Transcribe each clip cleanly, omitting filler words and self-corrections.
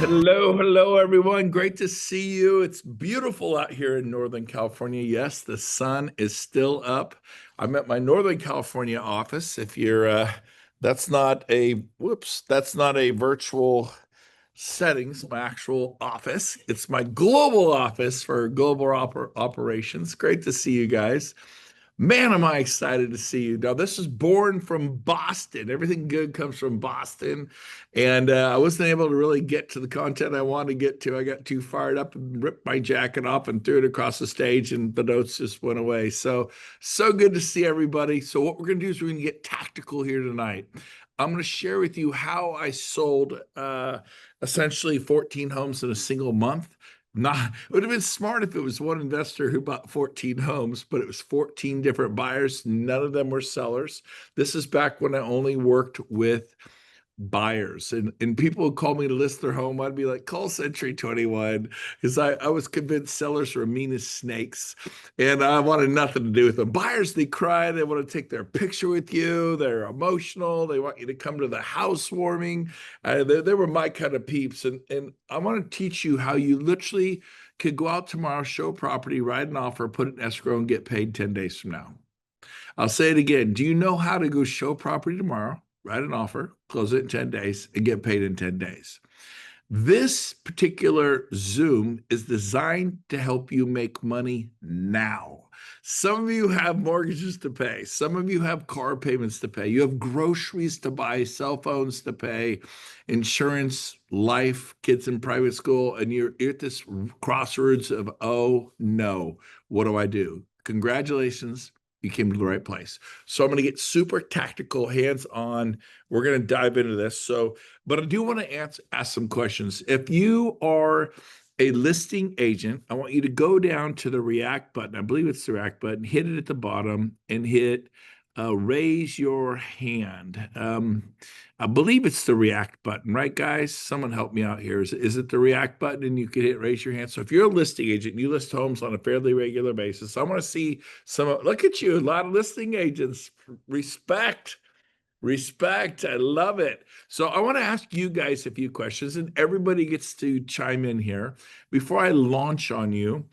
Hello, everyone. Great to see you. It's beautiful out here in Northern California. Yes, the sun is still up. I'm at my Northern California office. If you're, that's not a, whoops, that's not a virtual settings, my actual office. It's my global office for global operations. Great to see you guys. Man, am I excited to see you. Now, this is born from Boston. Everything good comes from Boston. And I wasn't able to really get to the content I wanted to get to. I got too fired up and ripped my jacket off and threw it across the stage, and the notes just went away. So good to see everybody. So, what we're going to do is we're going to get tactical here tonight. I'm going to share with you how I sold essentially 14 homes in a single month. Not, it would have been smart if it was one investor who bought 14 homes, but it was 14 different buyers. None of them were sellers. This is back when I only worked with buyers, and people would call me to list their home. I'd be like, call Century 21, because I was convinced sellers were mean as snakes and I wanted nothing to do with them. Buyers, they cry, they want to take their picture with you, they're emotional, they want you to come to the housewarming. They were my kind of peeps, and I want to teach you how you literally could go out tomorrow, show property, write an offer, put it in escrow, and get paid 10 days from now. I'll say it again. Do you know how to go show property tomorrow, write an offer, close it in 10 days, and get paid in 10 days? This particular Zoom is designed to help you make money now. Some of you have mortgages to pay. Some of you have car payments to pay. You have groceries to buy, cell phones to pay, insurance, life, kids in private school, and you're at this crossroads of, oh no, what do I do? Congratulations, you came to the right place. So I'm going to get super tactical, hands-on. We're going to dive into this. But I do want to ask some questions. If you are a listing agent, I want you to go down to the React button. I believe it's the React button. Hit it at the bottom and hit raise your hand. I believe it's the React button, right, guys? Someone help me out here. Is it the React button and you can hit raise your hand? So if you're a listing agent and you list homes on a fairly regular basis, I want to see look at you, a lot of listing agents. Respect. Respect. I love it. So I want to ask you guys a few questions, and everybody gets to chime in here. Before I launch on you,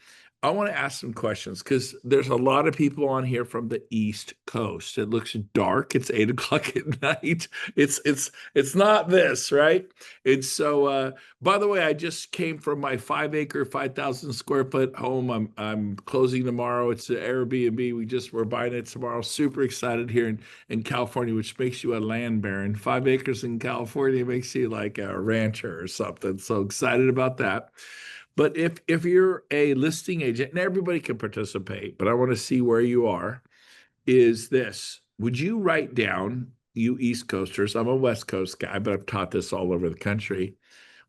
I want to ask some questions because there's a lot of people on here from the East Coast. It looks dark. It's 8 o'clock at night. It's not this, right? And so by the way, I just came from my 5-acre, 5,000 square foot home. I'm closing tomorrow. It's an Airbnb. We're buying it tomorrow. Super excited here in California, which makes you a land baron. 5 acres in California makes you like a rancher or something. So excited about that. But if you're a listing agent, and everybody can participate, but I want to see where you are, is this. Would you write down, you East Coasters, I'm a West Coast guy, but I've taught this all over the country.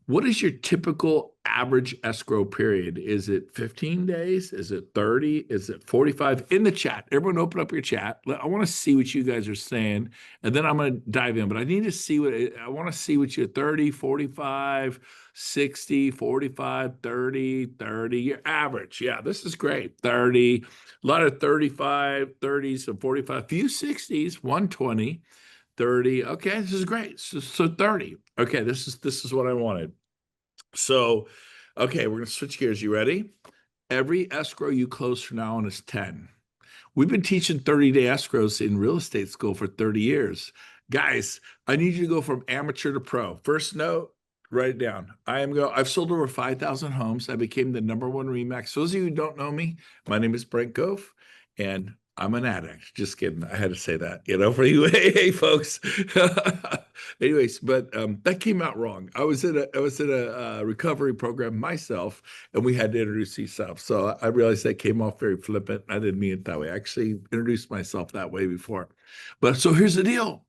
What is your typical average escrow period? Is it 15 days? Is it 30? Is it 45? In the chat, everyone open up your chat. I want to see what you guys are saying, and then I'm going to dive in. But I need to see I want to see what you're 30, 45, 60, 45, 30, 30. Your average. Yeah, this is great. 30, a lot of 35, 30s, and 45, few 60s, 120. 30. Okay, this is great. So 30. Okay, this is what I wanted. So, okay, we're gonna switch gears. You ready? Every escrow you close from now on is 10. We've been teaching 30-day escrows in real estate school for 30 years. Guys, I need you to go from amateur to pro. First note, write it down. I've sold over 5,000 homes. I became the #1 Remax. So those of you who don't know me, my name is Brent Gove, and I'm an addict. Just kidding. I had to say that, for you. Hey, folks. Anyways, but that came out wrong. I was in a recovery program myself, and we had to introduce yourself. So I realized that came off very flippant. I didn't mean it that way. I actually introduced myself that way before. But so here's the deal.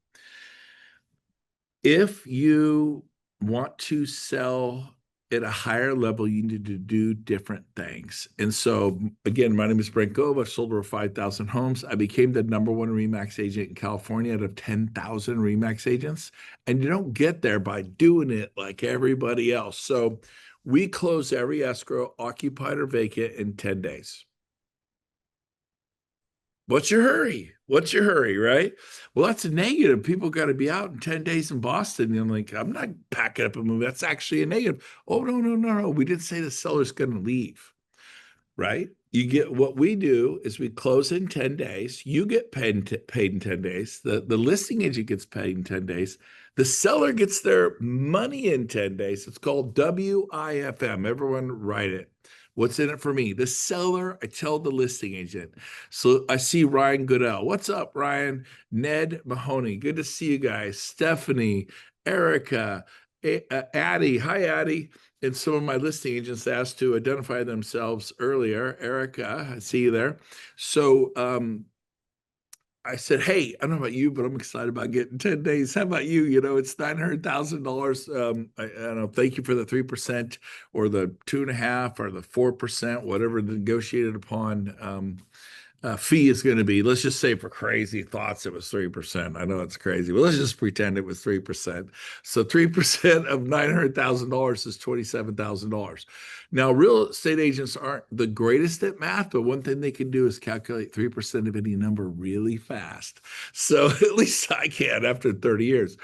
If you want to sell at a higher level, you need to do different things. And so, again, my name is Brent Gove. I've sold over 5,000 homes. I became the #1 Remax agent in California out of 10,000 Remax agents. And you don't get there by doing it like everybody else. So we close every escrow, occupied or vacant, in 10 days. What's your hurry? What's your hurry, right? Well, that's a negative. People got to be out in 10 days in Boston. And I'm like, I'm not packing up and moving. That's actually a negative. Oh, no, no, no, no. We didn't say the seller's going to leave, right? You get what we do is we close in 10 days. You get paid in 10 days. The listing agent gets paid in 10 days. The seller gets their money in 10 days. It's called WIFM. Everyone write it. What's in it for me? The seller, I tell the listing agent. So I see Ryan Goodell. What's up, Ryan? Ned Mahoney. Good to see you guys. Stephanie, Erica, Addie. Hi, Addie. And some of my listing agents asked to identify themselves earlier. Erica, I see you there. So I said, hey, I don't know about you, but I'm excited about getting 10 days. How about you? You know, it's $900,000. I don't know. Thank you for the 3% or the 2.5% or the 4%, whatever the negotiated upon fee is going to be. Let's just say for crazy thoughts, it was 3%. I know it's crazy, but let's just pretend it was 3%. So 3% of $900,000 is $27,000. Now, real estate agents aren't the greatest at math, but one thing they can do is calculate 3% of any number really fast. So at least I can after 30 years.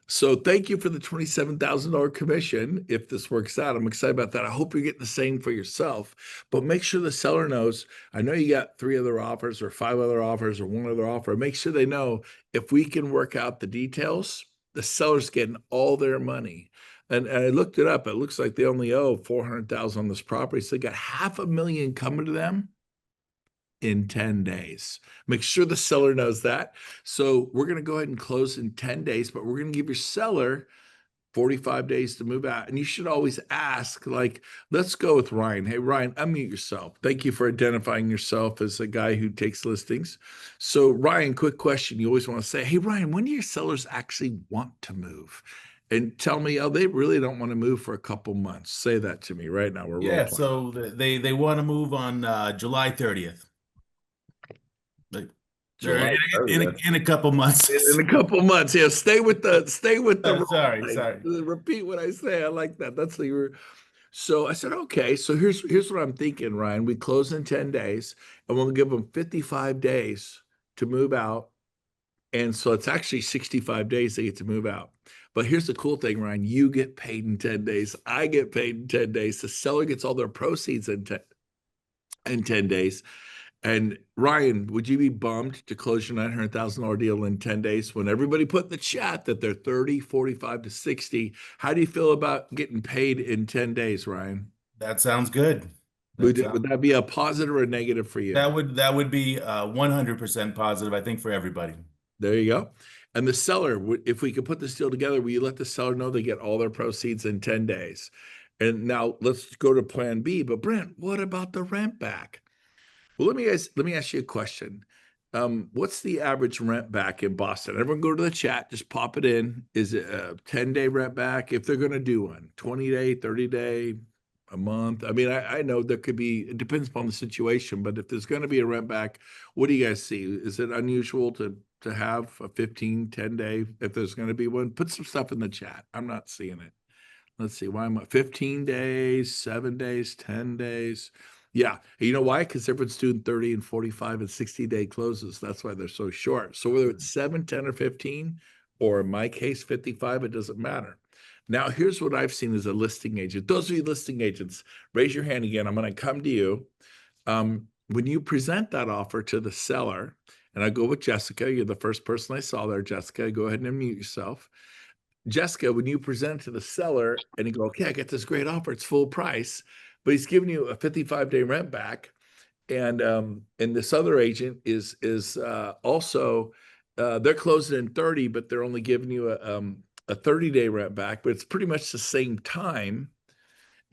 So thank you for the $27,000 commission. If this works out, I'm excited about that. I hope you're getting the same for yourself, but make sure the seller knows. I know you got 3 other offers or 5 other offers or 1 other offer. Make sure they know if we can work out the details, the seller's getting all their money. And I looked it up. It looks like they only owe 400,000 on this property. So they got $500,000 coming to them in 10 days. Make sure the seller knows that. So we're going to go ahead and close in 10 days, but we're going to give your seller 45 days to move out. And you should always ask, like, let's go with Ryan. Hey, Ryan, unmute yourself. Thank you for identifying yourself as a guy who takes listings. So, Ryan, quick question. You always want to say, hey, Ryan, when do your sellers actually want to move? And tell me, oh, they really don't want to move for a couple months. Say that to me right now. We're role Yeah, playing. so they want to move on July 30th. Like they're July in 30th. in a couple months. In a couple months. Yeah, stay with the role Sorry, play. sorry. Repeat what I say. I like that. That's the you so I said, okay. So here's what I'm thinking, Ryan. We close in 10 days and we'll give them 55 days to move out. And so it's actually 65 days they get to move out. But here's the cool thing, Ryan. You get paid in 10 days. I get paid in 10 days. The seller gets all their proceeds in 10 days. And Ryan, would you be bummed to close your $900,000 deal in 10 days when everybody put in the chat that they're 30, 45 to 60? How do you feel about getting paid in 10 days, Ryan? That sounds good. Would, That sounds would that be a positive or a negative for you? that would be 100% positive, I think, for everybody. There you go. And the seller, if we could put this deal together, will you let the seller know they get all their proceeds in 10 days? And now let's go to plan B. But Brent, what about the rent back? Well, let me ask you a question. What's the average rent back in Boston? Everyone go to the chat, just pop it in. Is it a 10-day rent back if they're going to do one? 20-day, 30-day, a month? I mean, I know there could be, it depends upon the situation, but if there's going to be a rent back, what do you guys see? Is it unusual to have a 15, 10-day if there's going to be one? Put some stuff in the chat. I'm not seeing it. Let's see, why am I 15 days, 7 days, 10 days? Yeah. You know why? Because everyone's doing 30 and 45 and 60-day closes. That's why they're so short. So whether it's 7, 10, or 15, or in my case, 55, it doesn't matter. Now, here's what I've seen as a listing agent. Those of you listing agents, raise your hand again. I'm going to come to you. When you present that offer to the seller, and I go with Jessica, you're the first person I saw there, Jessica. Go ahead and unmute yourself. Jessica, when you present it to the seller and you go, okay, I got this great offer, it's full price, but he's giving you a 55-day rent back, and this other agent is also they're closing in 30, but they're only giving you a 30-day rent back, but it's pretty much the same time.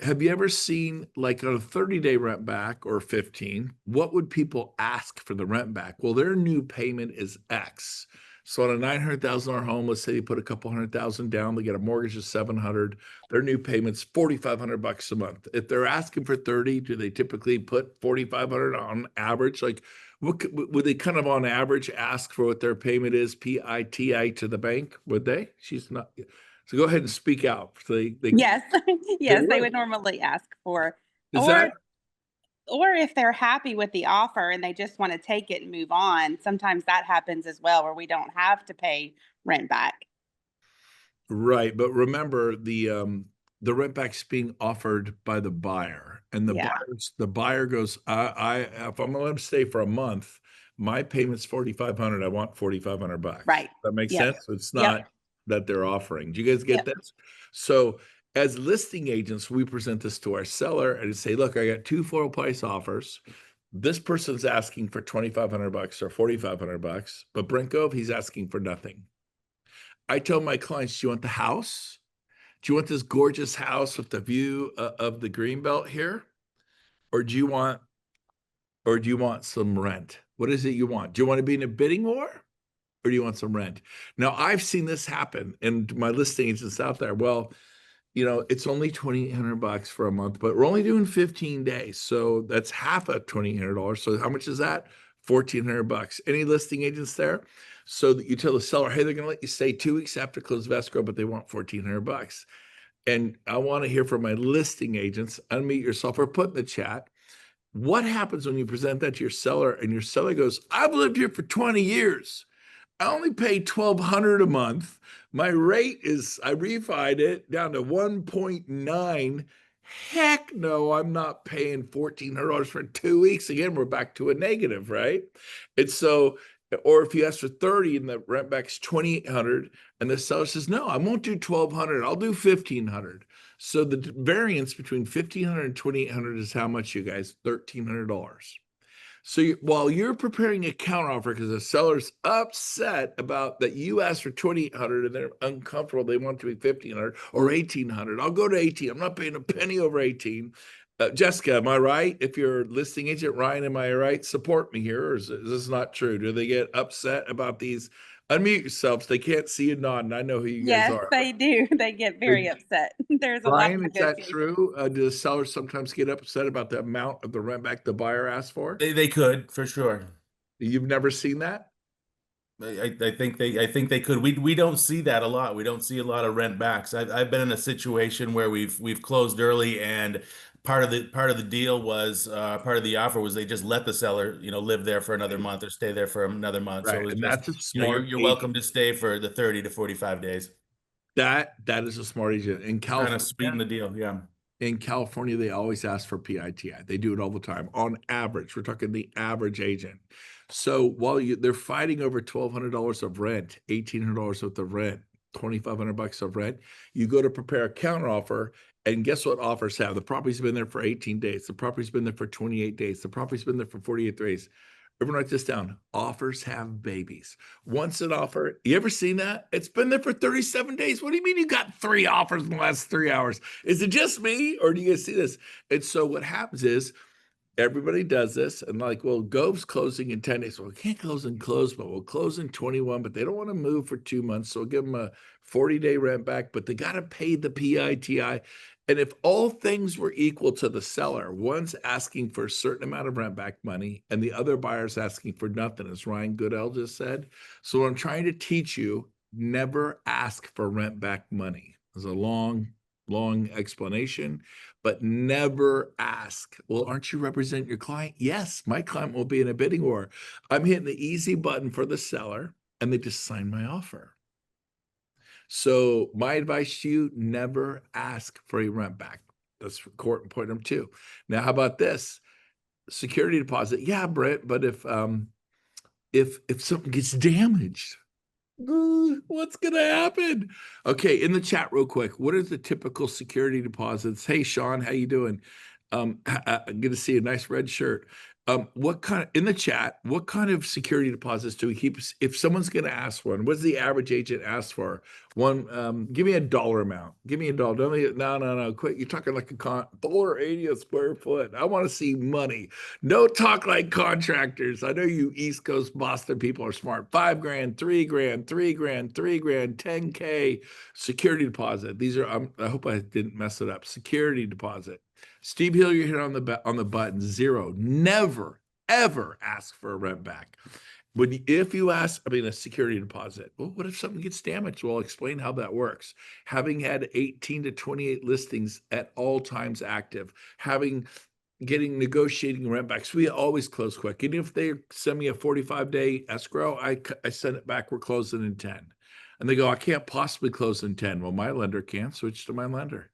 Have you ever seen, like, on a 30-day rent back or 15, what would people ask for the rent back? Well, their new payment is X. So on a $900,000 home, let's say you put a couple $100,000 down, they get a mortgage of 700, their new payment's $4,500 a month. If they're asking for 30, do they typically put 4,500 on average? Like, what would they kind of on average ask for what their payment is, PITI to the bank? Would they? She's not. So go ahead and speak out. So they Yes, they yes, they would. would normally ask for, Is that or if they're happy with the offer and they just want to take it and move on, sometimes that happens as well, where we don't have to pay rent back. Right, but remember the rent back's being offered by the buyer, and Yeah. the buyer goes, I if I'm gonna let him stay for a month, my payment's 4,500. I want 4,500 bucks. Right. That makes Yep. sense? It's Yep. not that they're offering. Do you guys get Yep. this? So as listing agents, we present this to our seller and say, look, I got two full price offers. This person's asking for 2,500 bucks or 4,500 bucks, but Brent Gove, he's asking for nothing. I tell my clients, do you want the house? Do you want this gorgeous house with the view of the greenbelt here? Or do you want some rent? What is it you want? Do you want to be in a bidding war? Or do you want some rent? Now I've seen this happen and my listing agents out there. Well, it's only 2,800 bucks for a month, but we're only doing 15 days. So that's half of $2,800. So how much is that? 1,400 bucks. Any listing agents there? So that you tell the seller, hey, they're going to let you stay 2 weeks after close of escrow, but they want 1,400 bucks. And I want to hear from my listing agents. Unmute yourself or put in the chat. What happens when you present that to your seller and your seller goes, I've lived here for 20 years. I only pay 1,200 a month. My rate is, I refied it down to 1.9. Heck no, I'm not paying $1,400 for 2 weeks. Again, we're back to a negative, right? It's so, or if you ask for 30 and the rent back's 2,800 and the seller says, no, I won't do 1,200. I'll do 1,500. So the variance between 1,500 and 2,800 is how much, you guys? $1,300. So while you're preparing a counteroffer because the seller's upset about that you asked for 2,800 and they're uncomfortable, they want to be 1,500 or 1,800. I'll go to 18. I'm not paying a penny over 18. Jessica, am I right? If you're listing agent Ryan, am I right? Support me here, or is this not true? Do they get upset about these? Unmute yourselves. They can't see you nodding. I know who you guys Yes, are. they do. They get very upset. There's a lot of Ryan, is that negotiation. true? Do the sellers sometimes get upset about the amount of the rent back the buyer asked for? They could for sure. You've never seen that? I think they could. We don't see that a lot. We don't see a lot of rent backs. I've been in a situation where we've closed early, and part of the deal was part of the offer was they just let the seller live there for another month or stay there for another month. So it Right. was And just that's a you're smart you're welcome agent. to stay for the 30 to 45 days. That is a smart agent. Trying to sweeten the deal. Yeah. In California, they always ask for PITI. They do it all the time. On average, we're talking the average agent. So while they're fighting over $1,200 of rent, $1,800 worth of rent, 2,500 bucks of rent, you go to prepare a counteroffer, and guess what offers have? The property's been there for 18 days. The property's been there for 28 days. The property's been there for 48 days. Everyone write this down. Offers have babies. Once an offer, you ever seen that? It's been there for 37 days. What do you mean you got 3 offers in the last 3 hours? Is it just me, or do you guys see this? And so what happens is everybody does this, and like, well, Gove's closing in 10 days. Well, we can't close, but we'll close in 21, but they don't want to move for 2 months. So we'll give them a 40-day rent back, but they got to pay the PITI. And if all things were equal to the seller, one's asking for a certain amount of rent back money and the other buyer's asking for nothing, as Ryan Goodell just said. So what I'm trying to teach you, never ask for rent back money. There's a long explanation, but never ask, well, aren't you representing your client? Yes, my client will be in a bidding war. I'm hitting the easy button for the seller and they just sign my offer. So my advice to you, never ask for a rent back. That's court point number 2. Now, how about this? Security deposit. Yeah, Brent, but if something gets damaged, what's gonna happen? Okay, in the chat real quick, what are the typical security deposits? Hey, Sean, how you doing? Good to see a nice red shirt. What kind of, in the chat, what kind of security deposits do we keep? If someone's gonna ask one, what's the average agent ask for? One, give me a dollar amount. Give me a dollar. No, quit. You're talking like a $1.80 a square foot. I want to see money. No talk like contractors. I know you East Coast Boston people are smart. 5 grand, 3 grand, 3 grand, 3 grand, 10K security deposit. These are, I hope I didn't mess it up. Security deposit. Steve Hill, you hit on the button. 0. Never, ever ask for a rent back. If you ask, a security deposit, well, what if something gets damaged? Well, I'll explain how that works. Having had 18 to 28 listings at all times active, having getting negotiating rent backs. We always close quick. And if they send me a 45-day escrow, I send it back. We're closing in 10. And they go, I can't possibly close in 10. Well, my lender can't. Switch to my lender.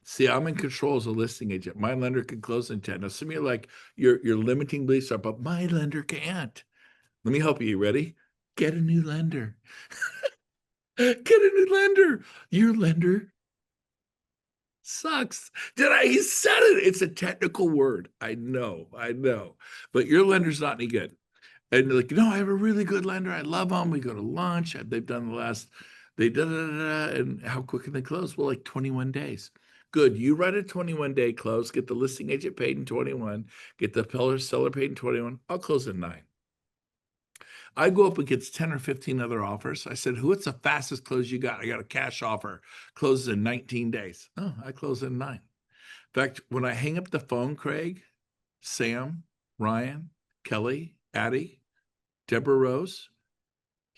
See, I'm in control as a listing agent. My lender can close in 10. Now, some of you are like, your limiting beliefs are, but my lender can't. Let me help you. You ready? Get a new lender. Get a new lender. Your lender sucks. He said it. It's a technical word. I know. But your lender's not any good. And they're like, no, I have a really good lender. I love them. We go to lunch. They've done and how quick can they close? Well, like 21 days. Good. You write a 21-day close, get the listing agent paid in 21, get the seller paid in 21. I'll close in 9. I go up against 10 or 15 other offers. I said, what's the fastest close you got? I got a cash offer, closes in 19 days. Oh, I close in 9. In fact, when I hang up the phone, Craig, Sam, Ryan, Kelly, Addie, Deborah Rose,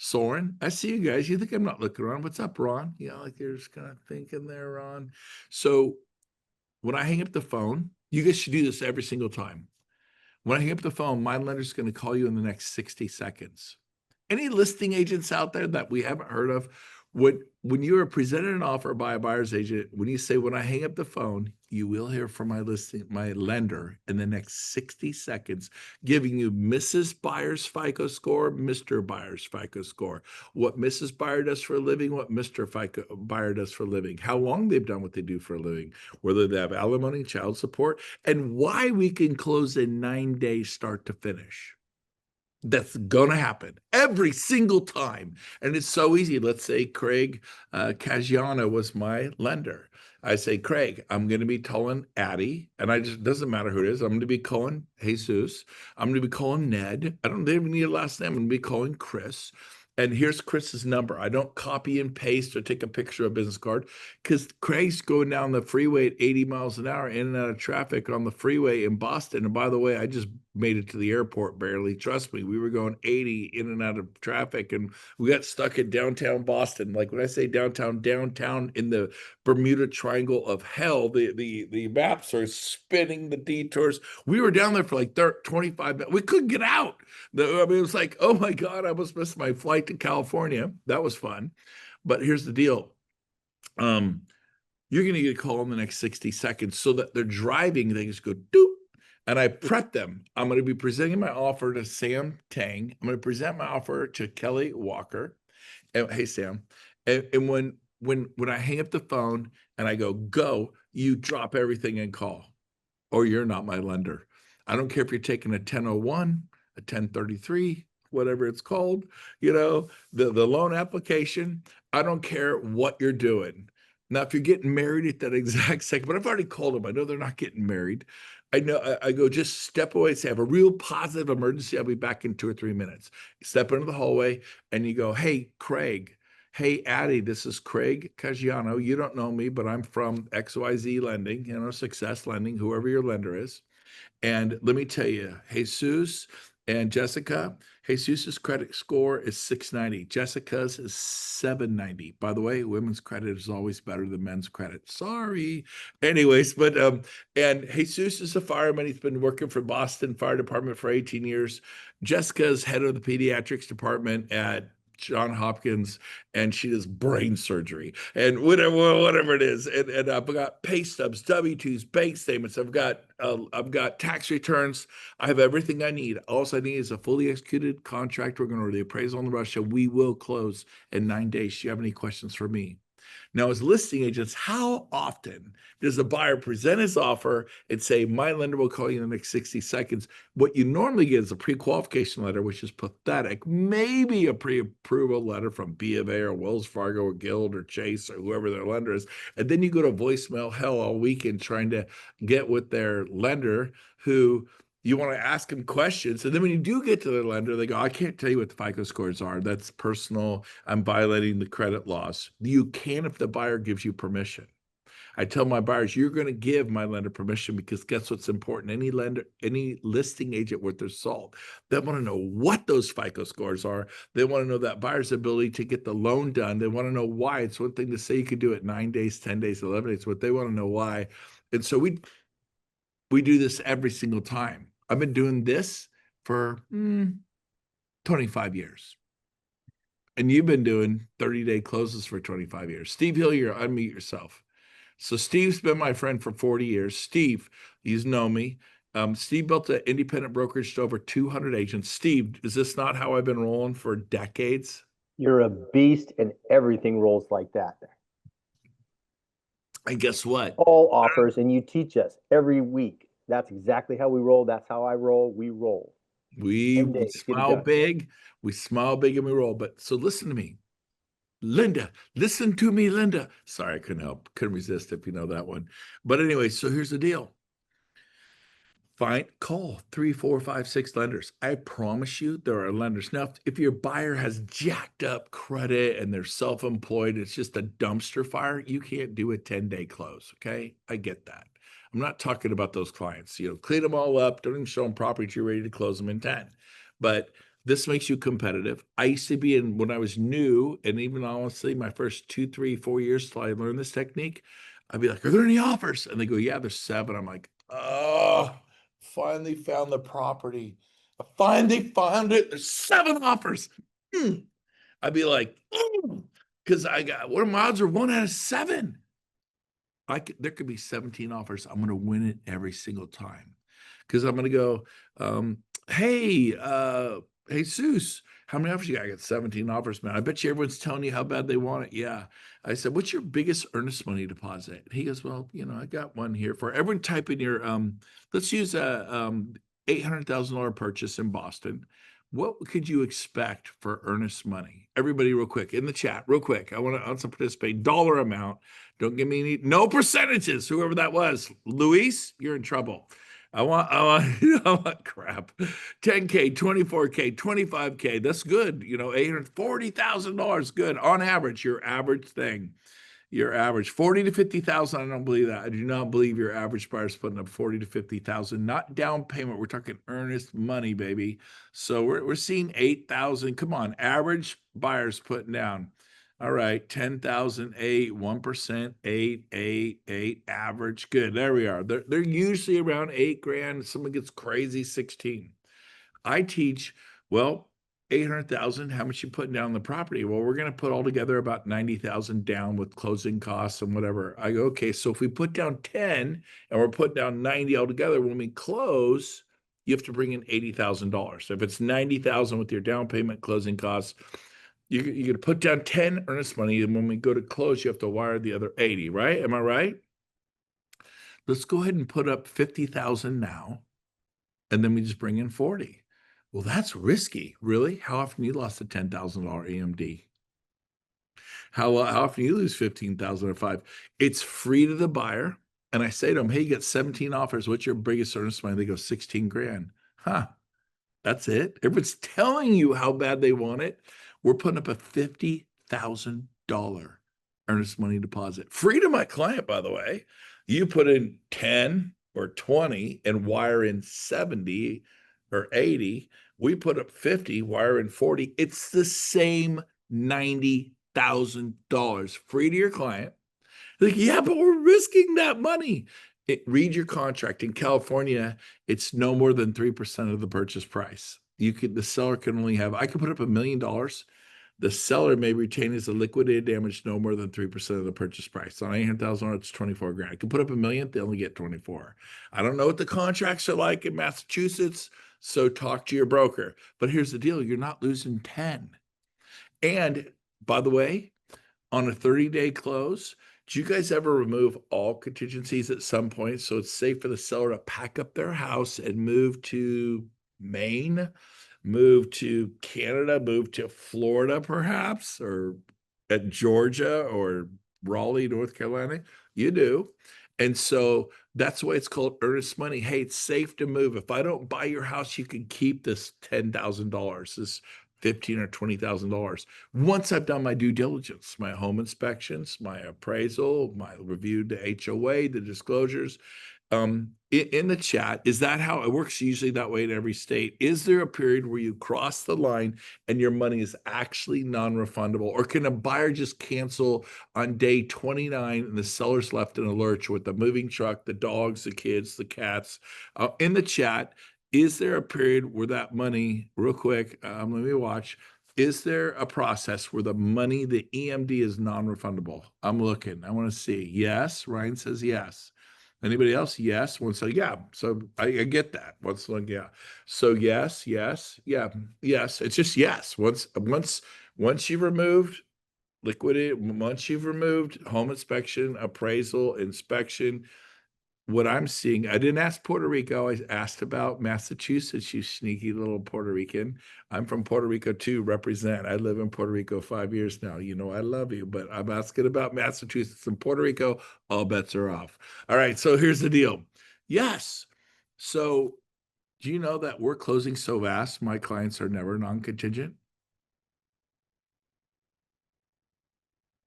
Soren, I see you guys. You think I'm not looking around. What's up, Ron? Like you're just kind of thinking there, Ron. So when I hang up the phone, you guys should do this every single time. When I hang up the phone, my lender's going to call you in the next 60 seconds. Any listing agents out there that we haven't heard of, when you are presented an offer by a buyer's agent, when you say, when I hang up the phone, you will hear from my lender in the next 60 seconds, giving you Mrs. Buyer's FICO score, Mr. Buyer's FICO score, what Mrs. Buyer does for a living, what Mr. Buyer does for a living, how long they've done what they do for a living, whether they have alimony, child support, and why we can close in 9 days start to finish. That's going to happen every single time. And it's so easy. Let's say Craig Caggiano was my lender. I say, Craig, I'm going to be calling Addie, and doesn't matter who it is. I'm going to be calling Jesus. I'm going to be calling Ned. I don't even need a last name. I'm going to be calling Chris. And here's Chris's number. I don't copy and paste or take a picture of a business card because Craig's going down the freeway at 80 miles an hour in and out of traffic on the freeway in Boston. And by the way, I just made it to the airport barely. Trust me, we were going 80 in and out of traffic and we got stuck in downtown Boston. Like when I say downtown in the Bermuda Triangle of hell, the maps are spinning the detours. We were down there for like 25 minutes. We couldn't get out. It was like, oh my God, I almost missed my flight to California. That was fun. But here's the deal. You're going to get a call in the next 60 seconds so that they're driving, they just go doop. And I prep them. I'm going to be presenting my offer to Sam Tang. I'm going to present my offer to Kelly Walker. And, hey, Sam. And when I hang up the phone and I go, you drop everything and call, or you're not my lender. I don't care if you're taking a 1001, a 1033, whatever it's called, the loan application. I don't care what you're doing. Now, if you're getting married at that exact second, but I've already called them. I know they're not getting married. I know I go, just step away, say, I have a real positive emergency. I'll be back in 2 or 3 minutes. Step into the hallway and you go, hey, Craig. Hey, Addie, this is Craig Caggiano. You don't know me, but I'm from XYZ Lending, Success Lending, whoever your lender is. And let me tell you, Jesus and Jessica, Jesus's credit score is 690. Jessica's is 790. By the way, women's credit is always better than men's credit. Sorry. Anyways, but and Jesus is a fireman. He's been working for Boston Fire Department for 18 years. Jessica's head of the pediatrics department at John Hopkins, and she does brain surgery and whatever it is. And I've got pay stubs, W-2s, bank statements. I've got tax returns. I have everything I need. All I need is a fully executed contract. We're going to order the appraisal in Russia. We will close in 9 days. Do you have any questions for me? Now, as listing agents, how often does a buyer present his offer and say, my lender will call you in the next 60 seconds? What you normally get is a pre-qualification letter, which is pathetic, maybe a pre-approval letter from B of A or Wells Fargo or Guild or Chase or whoever their lender is. And then you go to voicemail hell all weekend trying to get with their lender who you want to ask them questions. And then when you do get to the lender, they go, I can't tell you what the FICO scores are. That's personal. I'm violating the credit laws. You can if the buyer gives you permission. I tell my buyers, you're going to give my lender permission because guess what's important? Any listing agent worth their salt, they want to know what those FICO scores are. They want to know that buyer's ability to get the loan done. They want to know why. It's one thing to say you could do it 9 days, 10 days, 11 days, but they want to know why. And so We do this every single time. I've been doing this for 25 years. And you've been doing 30-day closes for 25 years. Steve Hillier, unmute yourself. So Steve's been my friend for 40 years. Steve, he's known me. Steve built an independent brokerage to over 200 agents. Steve, is this not how I've been rolling for decades? You're a beast and everything rolls like that. And guess what? All offers, and you teach us every week. That's exactly how we roll. That's how I roll. We roll. We Get it smile done. big. We smile big and we roll. But so listen to me. Linda, listen to me, Linda. Sorry, I couldn't help. Couldn't resist if you know that one. But anyway, so here's the deal. Call 3, 4, 5, 6 lenders. I promise you there are lenders. Now, if your buyer has jacked up credit and they're self-employed, it's just a dumpster fire, you can't do a 10-day close, okay? I get that. I'm not talking about those clients. Clean them all up, don't even show them property, you're ready to close them in 10. But this makes you competitive. I used to be when I was new, and even honestly, my first 2, 3, 4 years till I learned this technique, I'd be like, are there any offers? And they go, yeah, there's 7. I'm like, oh, finally found the property. I finally found it. There's 7 offers. I'd be like, because what are my odds are 1 out of 7? There could be 17 offers. I'm going to win it every single time. Because I'm going to go, hey, Jesus, how many offers you got? I got 17 offers, man. I bet you everyone's telling you how bad they want it. Yeah. I said, what's your biggest earnest money deposit? He goes, well, I got one here for everyone. Type in your, let's use a $800,000 purchase in Boston. What could you expect for earnest money? Everybody real quick in the chat, real quick. I want to participate. Dollar amount. Don't give me no percentages, whoever that was. Luis, you're in trouble. I want crap. 10K, 24K, 25K. That's good. $840,000. Good. On average, your average thing. Your average 40 to 50,000. I don't believe that. I do not believe your average buyer is putting up 40 to 50,000. Not down payment. We're talking earnest money, baby. So we're seeing 8,000. Come on, average buyers putting down. All right, 10,000, 8, 1%, 8, 8, 8, average. Good. There we are. They're usually around 8 grand. Someone gets crazy, 16. I teach, 800,000, how much you putting down on the property? Well, we're going to put all together about 90,000 down with closing costs and whatever. I go, okay, so if we put down 10 and we're putting down 90 altogether, when we close, you have to bring in $80,000. So if it's 90,000 with your down payment, closing costs, you're going to put down 10 earnest money, and when we go to close, you have to wire the other 80, right? Am I right? Let's go ahead and put up 50,000 now, and then we just bring in 40. Well, that's risky. Really? How often you lost a $10,000 EMD? How often you lose 15,000 or 5? It's free to the buyer. And I say to them, hey, you got 17 offers. What's your biggest earnest money? They go 16 grand. Huh. That's it. Everyone's telling you how bad they want it. We're putting up a $50,000 earnest money deposit. Free to my client, by the way. You put in 10 or 20 and wire in 70 or 80. We put up 50, wire in 40. It's the same $90,000 free to your client. Like, yeah, but we're risking that money. Read your contract. In California, it's no more than 3% of the purchase price. The seller can only have, I could put up $1 million. The seller may retain as a liquidated damage no more than 3% of the purchase price. On $800,000, it's 24 grand. I can put up $1 million, they only get 24. I don't know what the contracts are like in Massachusetts, so talk to your broker. But here's the deal, you're not losing 10. And by the way, on a 30-day close, do you guys ever remove all contingencies at some point so it's safe for the seller to pack up their house and move to Maine, move to Canada, move to Florida perhaps, or at Georgia or Raleigh, North Carolina? You do. And so that's why it's called earnest money. Hey, it's safe to move. If I don't buy your house, you can keep this $10,000, this $15,000 or $20,000. Once I've done my due diligence, my home inspections, my appraisal, my review to HOA, the disclosures, In the chat, is that how it works? Usually that way in every state. Is there a period where you cross the line and your money is actually non-refundable? Or can a buyer just cancel on day 29 and the seller's left in a lurch with the moving truck, the dogs, the kids, the cats? In the chat, is there a period where that money, real quick, let me watch. Is there a process where the money, the EMD is non-refundable? I'm looking. I want to see. Yes. Ryan says yes. Anybody else? Yes. One said, yeah. So I get that. Once like, yeah. So yes, yes, yeah, yes. It's just yes. Once you've removed liquidity, once you've removed home inspection, appraisal, inspection, what I'm seeing, I didn't ask Puerto Rico. I asked about Massachusetts, you sneaky little Puerto Rican. I'm from Puerto Rico too, represent. I live in Puerto Rico 5 years now. You know, I love you, but I'm asking about Massachusetts and Puerto Rico. All bets are off. All right, so here's the deal. Yes. So do you know that we're closing so fast, my clients are never non-contingent?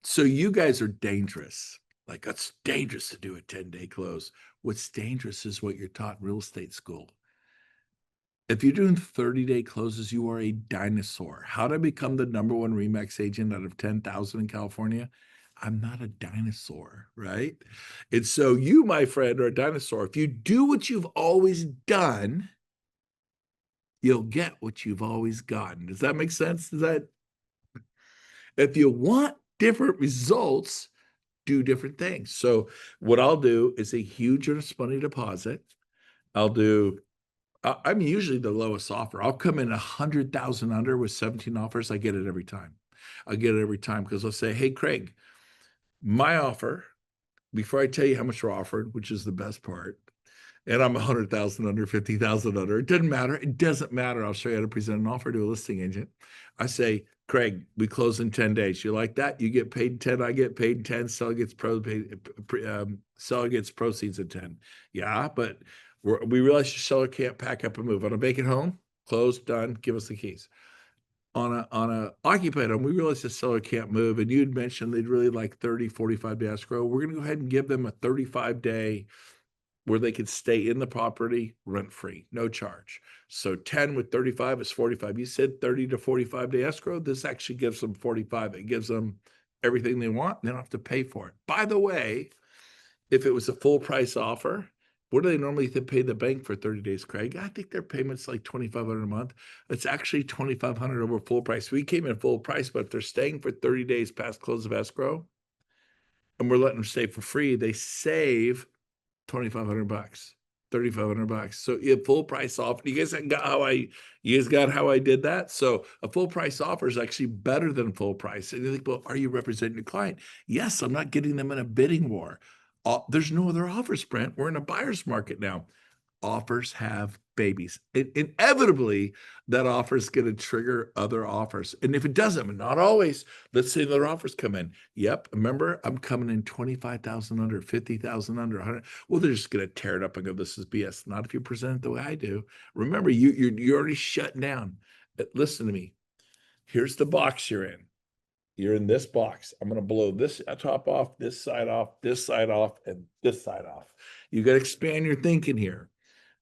So you guys are dangerous. Like, it's dangerous to do a 10-day close. What's dangerous is what you're taught in real estate school. If you're doing 30-day closes, you are a dinosaur. How to become the #1 RE/MAX agent out of 10,000 in California? I'm not a dinosaur, right? And so you, my friend, are a dinosaur. If you do what you've always done, you'll get what you've always gotten. Does that make sense? If you want different results, do different things. So what I'll do is a huge earnest money deposit. I'm usually the lowest offer. I'll come in 100,000 under with 17 offers. I get it every time. I get it every time because I'll say, hey, Craig, my offer, before I tell you how much we're offered, which is the best part, and I'm 100,000 under, 50,000 under. It doesn't matter. It doesn't matter. I'll show you how to present an offer to a listing agent. I say, Craig, we close in 10 days. You like that? You get paid 10. I get paid 10. Seller gets seller gets proceeds in 10. Yeah, but we realize your seller can't pack up and move. On a vacant home, closed, done. Give us the keys. On a occupied home, we realize the seller can't move. And you'd mentioned they'd really like 30, 45-day escrow. We're going to go ahead and give them a 35-day where they could stay in the property rent-free, no charge. So 10 with 35 is 45. You said 30 to 45-day escrow. This actually gives them 45. It gives them everything they want. And they don't have to pay for it. By the way, if it was a full price offer, what do they normally pay the bank for 30 days, Craig? I think their payment's like $2,500 a month. It's actually $2,500 over full price. We came in full price, but if they're staying for 30 days past close of escrow, and we're letting them stay for free, they save $2,500, $3,500. So you have full price offer. You guys got how I did that? So a full price offer is actually better than full price. And you think, well, are you representing your client? Yes, I'm not getting them in a bidding war. There's no other offers, Brent. We're in a buyer's market now. Offers have babies. Inevitably, that offer is going to trigger other offers. And if it doesn't, not always, let's say other offers come in. Yep, remember, I'm coming in 25,000 under, 50,000 under, 100. Well, they're just going to tear it up and go, this is BS. Not if you present it the way I do. Remember, you're already shut down. Listen to me. Here's the box you're in. You're in this box. I'm going to blow this top off, this side off, this side off, and this side off. You got to expand your thinking here.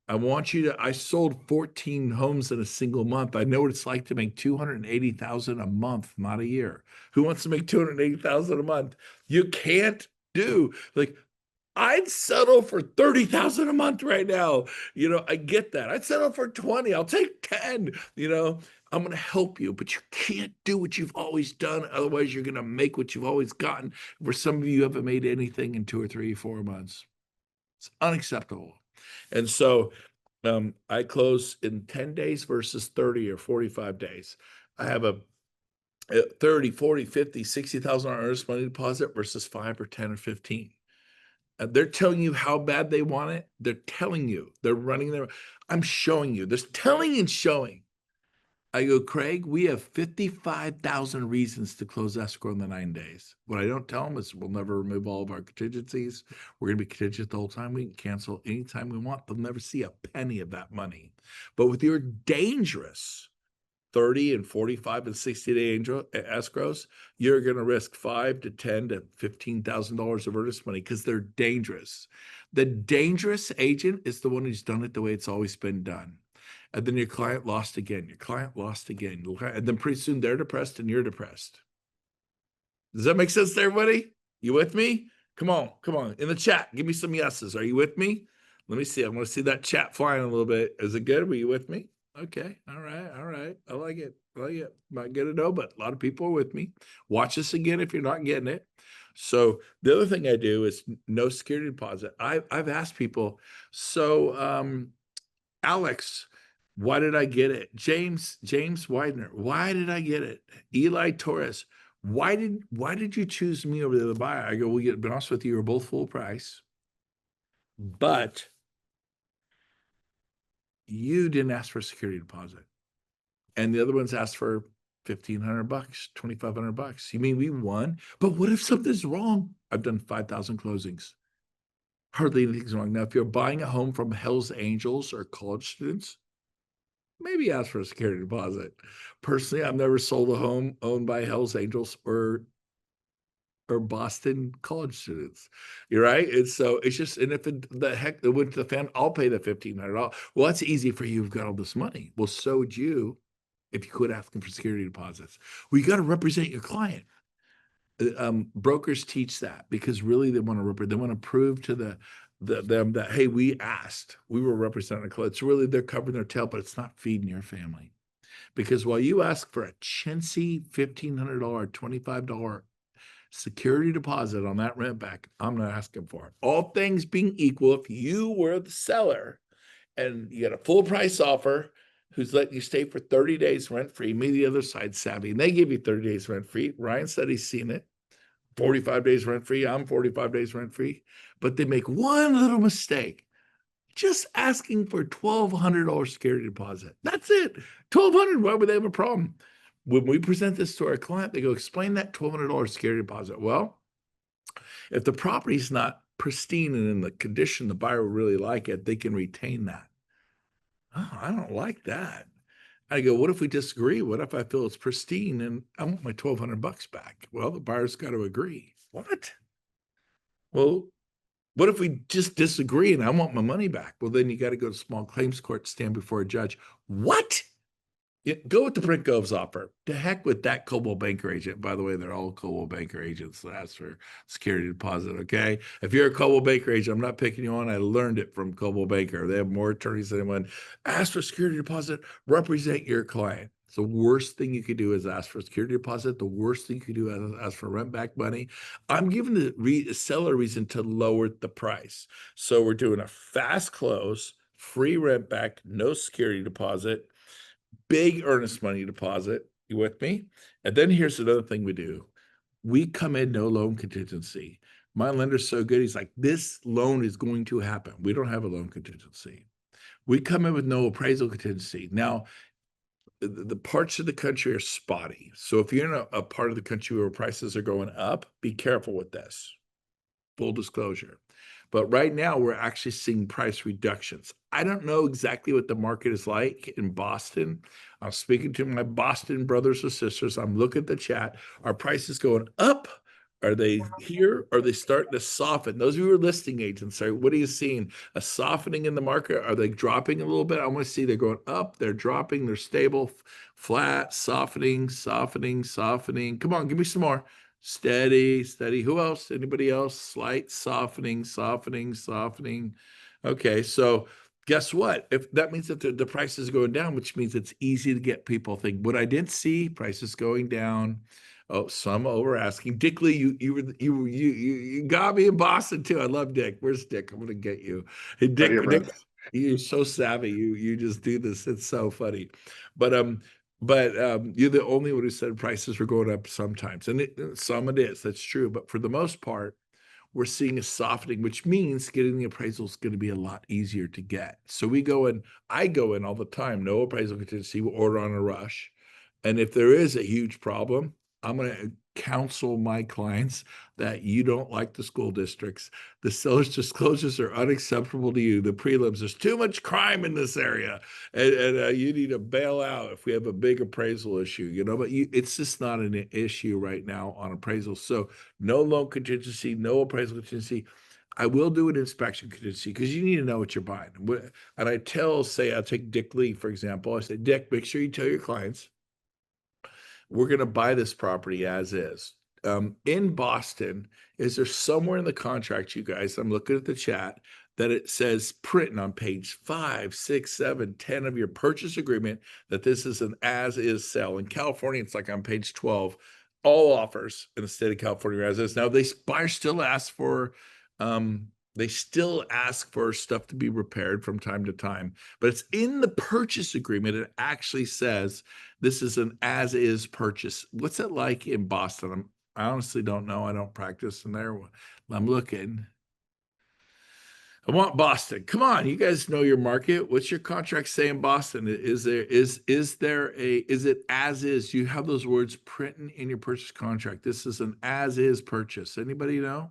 I sold 14 homes in a single month. I know what it's like to make 280,000 a month, not a year. Who wants to make 280,000 a month? You can't do like I'd settle for 30,000 a month right now. You know, I get that. I'd settle for 20. I'll take 10. You know, I'm going to help you, but you can't do what you've always done. Otherwise, you're going to make what you've always gotten. For some of you, haven't made anything in 2 or 3, 4 months. It's unacceptable. And so I close in 10 days versus 30 or 45 days. I have a 30, 40, 50, $60,000 earnest money deposit versus 5 or 10 or 15. They're telling you how bad they want it. They're telling you. They're running their. I'm showing you. There's telling and showing. I go, Craig, we have 55,000 reasons to close escrow in the 9 days. What I don't tell them is we'll never remove all of our contingencies. We're going to be contingent the whole time. We can cancel anytime we want. They'll never see a penny of that money. But with your dangerous, 30 and 45 and 60-day escrows, you're going to risk $5 to $10 to $15,000 of earnest money because they're dangerous. The dangerous agent is the one who's done it the way it's always been done. And then your client lost again, your client lost again. And then pretty soon they're depressed and you're depressed. Does that make sense to everybody? You with me? Come on, come on. In the chat, give me some yeses. Are you with me? Let me see. I want to see that chat flying a little bit. Is it good? Were you with me? Okay. All right. All right. I like it. I like it. Not good to know, but a lot of people are with me. Watch this again if you're not getting it. So the other thing I do is no security deposit. I've asked people, so Alex, why did I get it? James Widener, why did I get it? Eli Torres, why did you choose me over the other buyer? I go, well, to be honest with you, you're both full price, but you didn't ask for a security deposit, and the other ones asked for $1,500, $2,500. You mean we won? But what if something's wrong? I've done 5,000 closings. Hardly anything's wrong. Now, if you're buying a home from Hell's Angels or college students, maybe ask for a security deposit. Personally, I've never sold a home owned by Hell's Angels or Boston college students. You're right. And so it's just, and if the heck it went to the fan, I'll pay the $1,500. Well, that's easy for you. You've got all this money. Well, so would you if you quit asking for security deposits. Well, you got to represent your client. Brokers teach that because really they want to prove to them that, hey, we asked, we were representing a client. It's really they're covering their tail, but it's not feeding your family. Because while you ask for a chintzy $1,500, $25 security deposit on that rent back, I'm not asking for it. All things being equal, if you were the seller and you got a full price offer who's letting you stay for 30 days rent-free, maybe the other side's savvy, and they give you 30 days rent-free. Ryan said he's seen it. 45 days rent-free, I'm 45 days rent-free. But they make one little mistake, just asking for $1,200 security deposit. That's it. $1,200, why would they have a problem? When we present this to our client, they go, explain that $1,200 security deposit. Well, if the property's not pristine and in the condition the buyer would really like it, they can retain that. Oh, I don't like that. I go, what if we disagree? What if I feel it's pristine and I want my $1,200 back? Well, the buyer's got to agree. What? Well, what if we just disagree and I want my money back? Well, then you got to go to small claims court, stand before a judge. What? Go with the Brent Gove's offer. To heck with that Coldwell Banker agent. By the way, they're all Coldwell Banker agents. So that's for security deposit, okay? If you're a Coldwell Banker agent, I'm not picking you on. I learned it from Coldwell Banker. They have more attorneys than anyone. Ask for security deposit. Represent your client. So the worst thing you could do is ask for security deposit. The worst thing you could do is ask for rent back money. I'm giving the seller a reason to lower the price. So we're doing a fast close, free rent back, no security deposit, big earnest money deposit. You with me? And then here's another thing we do. We come in no loan contingency. My lender's so good. He's like, this loan is going to happen. We don't have a loan contingency. We come in with no appraisal contingency. Now, the parts of the country are spotty. So if you're in a part of the country where prices are going up, be careful with this. Full disclosure. But right now, we're actually seeing price reductions. I don't know exactly what the market is like in Boston. I'm speaking to my Boston brothers or sisters. I'm looking at the chat. Are prices going up? Are they here? Are they starting to soften? Those of you who are listing agents, sorry, what are you seeing? A softening in the market? Are they dropping a little bit? I want to see they're going up, they're dropping, they're stable, flat, softening, softening, softening. Come on, give me some more. Steady, steady. Who else? Anybody else? Slight softening, softening, softening. Okay, so guess what? If that means that the price is going down, which means it's easy to get people think. What I did see, prices going down. Oh, some over asking. Dick Lee, you got me in Boston too. I love Dick. Where's Dick? I'm gonna get you. Hey, Dick, you're so savvy. You just do this. It's so funny. But you're the only one who said prices were going up sometimes, and some it is. That's true. But for the most part, we're seeing a softening, which means getting the appraisal is going to be a lot easier to get. So we go in. I go in all the time. No appraisal contingency. We'll order on a rush, and if there is a huge problem, I'm going to counsel my clients that you don't like the school districts. The seller's disclosures are unacceptable to you. The prelims, there's too much crime in this area, and you need to bail out if we have a big appraisal issue, you know, but it's just not an issue right now on appraisal. So no loan contingency, no appraisal contingency. I will do an inspection contingency because you need to know what you're buying. And I say, I'll take Dick Lee, for example. I say, Dick, make sure you tell your clients, we're going to buy this property as is. In Boston, is there somewhere in the contract, you guys, I'm looking at the chat, that it says printing on page 5, 6, 7, 10 of your purchase agreement that this is an as-is sale? In California, it's like on page 12, all offers in the state of California as is. Now, buyers still ask for stuff to be repaired from time to time, but it's in the purchase agreement. It actually says this is an as-is purchase. What's it like in Boston? I honestly don't know. I don't practice in there. I'm looking. I want Boston. Come on, you guys know your market. What's your contract say in Boston? Is it as is? You have those words printing in your purchase contract. This is an as-is purchase. Anybody know?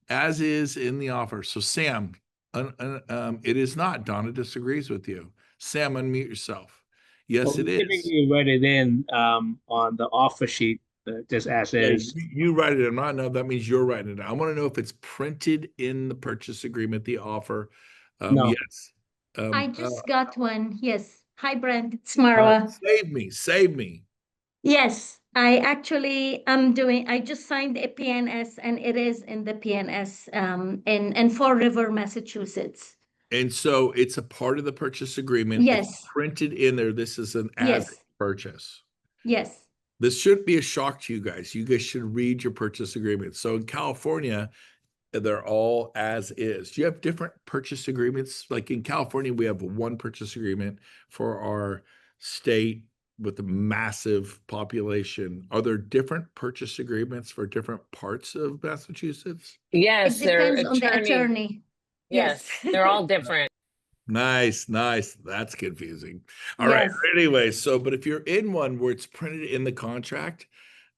As is in the offer. So Sam, it is not. Donna disagrees with you. Sam, unmute yourself. Yes, Well, it we is. typically write it in on the offer sheet, just as is. You write it. No, that means you're writing it. I want to know if it's printed in the purchase agreement, the offer. No. Yes. I just got one. Yes. Hi, Brent. It's all right, Marwa. save me. Yes, I just signed a PNS and it is in the PNS in Fall River, Massachusetts. And so it's a part of the purchase agreement. Yes. It's printed in there. This is an as Yes. purchase. Yes. This shouldn't be a shock to you guys. You guys should read your purchase agreement. So in California, they're all as is. Do you have different purchase agreements? Like in California, we have one purchase agreement for our state with a massive population. Are there different purchase agreements for different parts of Massachusetts? Yes, It they're depends on the attorney. Yes, they're all different. Nice. That's confusing. All right. Yes. Anyway, but if you're in one where it's printed in the contract,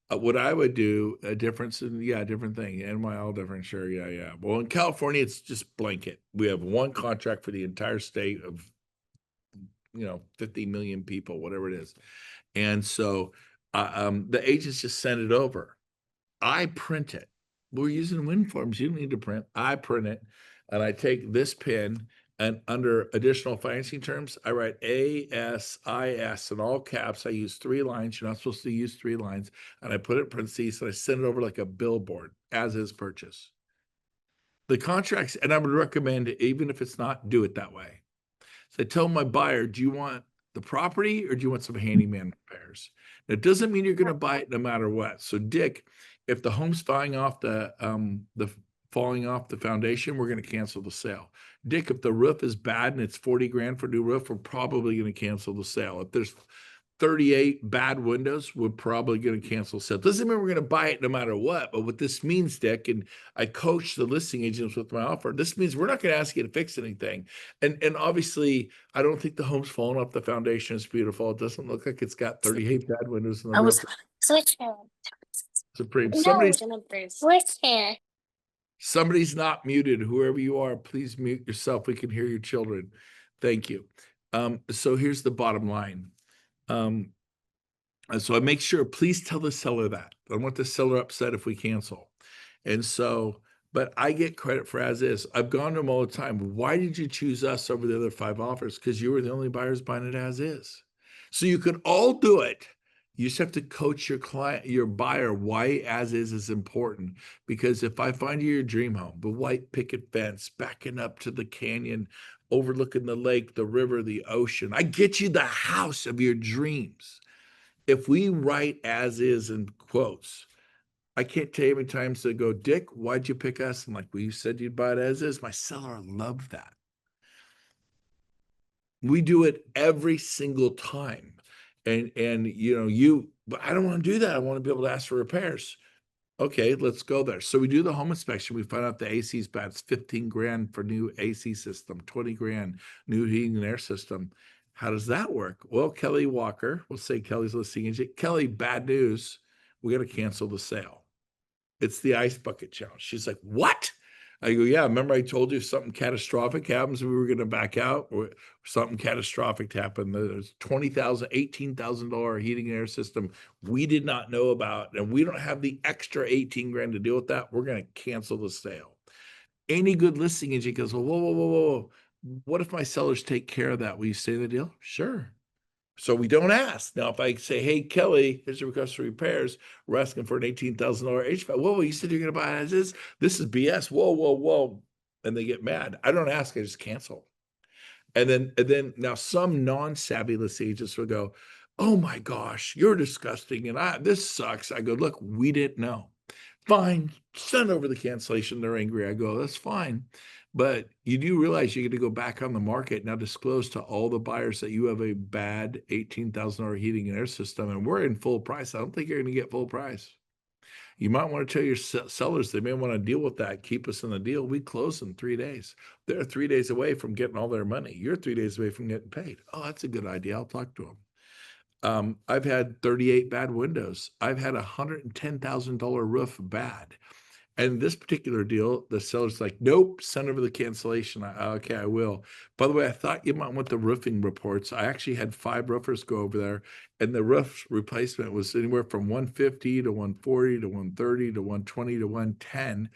what I would do, a difference in, different thing. NY, all different. Sure. Yeah. Well, in California, it's just blanket. We have one contract for the entire state of, 50 million people, whatever it is. And so the agents just send it over. I print it. We're using WIN forms. You don't need to print. I print it. And I take this pen and under additional financing terms, I write ASIS in all caps. I use 3 lines. You're not supposed to use 3 lines. And I put it in parentheses and I send it over like a billboard, as is purchase. The contracts, and I would recommend, even if it's not, do it that way. So I tell my buyer, do you want the property or do you want some handyman repairs? Now, it doesn't mean you're going to buy it no matter what. So Dick, if the home's falling off the foundation, we're going to cancel the sale. Dick, if the roof is bad and it's 40 grand for a new roof, we're probably going to cancel the sale. If there's 38 bad windows, we're probably going to cancel sale. Doesn't mean we're going to buy it no matter what. But what this means, Dick, and I coach the listing agents with my offer, this means we're not going to ask you to fix anything. And obviously, I don't think the home's falling off the foundation. It's beautiful. It doesn't look like it's got 38 bad windows in the roof. Switch Supreme. Somebody's not muted. Whoever you are, please mute yourself. We can hear your children. Thank you. So here's the bottom line. So I make sure, please tell the seller that. I don't want the seller upset if we cancel. And so, but I get credit for as is. I've gone to them all the time. Why did you choose us over the other 5 offers? Because you were the only buyers buying it as is. So you can all do it. You just have to coach your client, your buyer, why as is important. Because if I find you your dream home, the white picket fence, backing up to the canyon, overlooking the lake, the river, the ocean, I get you the house of your dreams. If we write as is in quotes, I can't tell you how many times they go, Dick, why'd you pick us? And like, well, you said you'd buy it as is. My seller loved that. We do it every single time. And but I don't want to do that. I want to be able to ask for repairs. Okay, let's go there. So we do the home inspection. We find out the AC is bad. It's 15 grand for new AC system, 20 grand, new heating and air system. How does that work? Well, Kelly Walker, we'll say Kelly's listing agent. Kelly, bad news. we got to cancel the sale. It's the ice bucket challenge. She's like, what? I go, yeah, remember I told you if something catastrophic happens, we were going to back out, or something catastrophic happened. There's $20,000, $18,000 heating and air system we did not know about, and we don't have the extra 18 grand to deal with that. We're going to cancel the sale. Any good listing agent goes, well, whoa, whoa, whoa, whoa. What if my sellers take care of that? Will you stay in the deal? Sure. So we don't ask. Now, if I say, hey, Kelly, here's a request for repairs. We're asking for an $18,000 HVAC. Whoa, you said you're going to buy it as is? This is BS. Whoa, whoa, whoa. And they get mad. I don't ask. I just cancel. And then now some non-savvy listing agents will go, oh my gosh, you're disgusting. And this sucks. I go, look, we didn't know. Fine, send over the cancellation. They're angry. I go, that's fine. But you do realize you get to go back on the market now, disclose to all the buyers that you have a bad $18,000 heating and air system, and we're in full price. I don't think you're going to get full price. You might want to tell your sellers they may want to deal with that. Keep us in the deal. We close in 3 days. They're 3 days away from getting all their money. You're 3 days away from getting paid. Oh, that's a good idea. I'll talk to them. I've had 38 bad windows. I've had a $110,000 roof bad. And this particular deal, the seller's like, nope, send over the cancellation. Okay, I will. By the way, I thought you might want the roofing reports. I actually had 5 roofers go over there, and the roof replacement was anywhere from 150 to 140 to 130 to 120 to 110.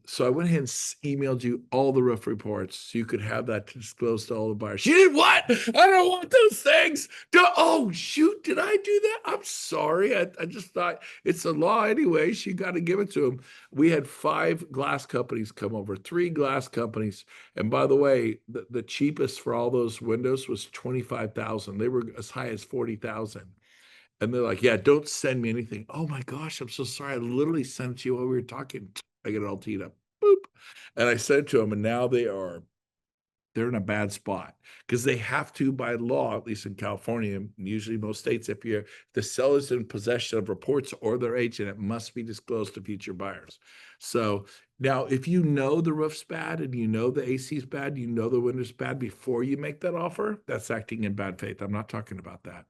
So I went ahead and emailed you all the roof reports so you could have that to disclose to all the buyers. You did what? I don't want those things. Oh, shoot. Did I do that? I'm sorry. I just thought it's a law anyways. You got to give it to them. We had 5 glass companies come over, 3 glass companies. And by the way, the cheapest for all those windows was $25,000. They were as high as $40,000. And they're like, yeah, don't send me anything. Oh my gosh, I'm so sorry. I literally sent it to you while we were talking. I get it all teed up. Boop. And I sent it to them, and now they're in a bad spot because they have to, by law, at least in California, and usually most states, if the seller's in possession of reports or their agent, it must be disclosed to future buyers. So now, if you know the roof's bad and you know the AC's bad, you know the window's bad before you make that offer, that's acting in bad faith. I'm not talking about that.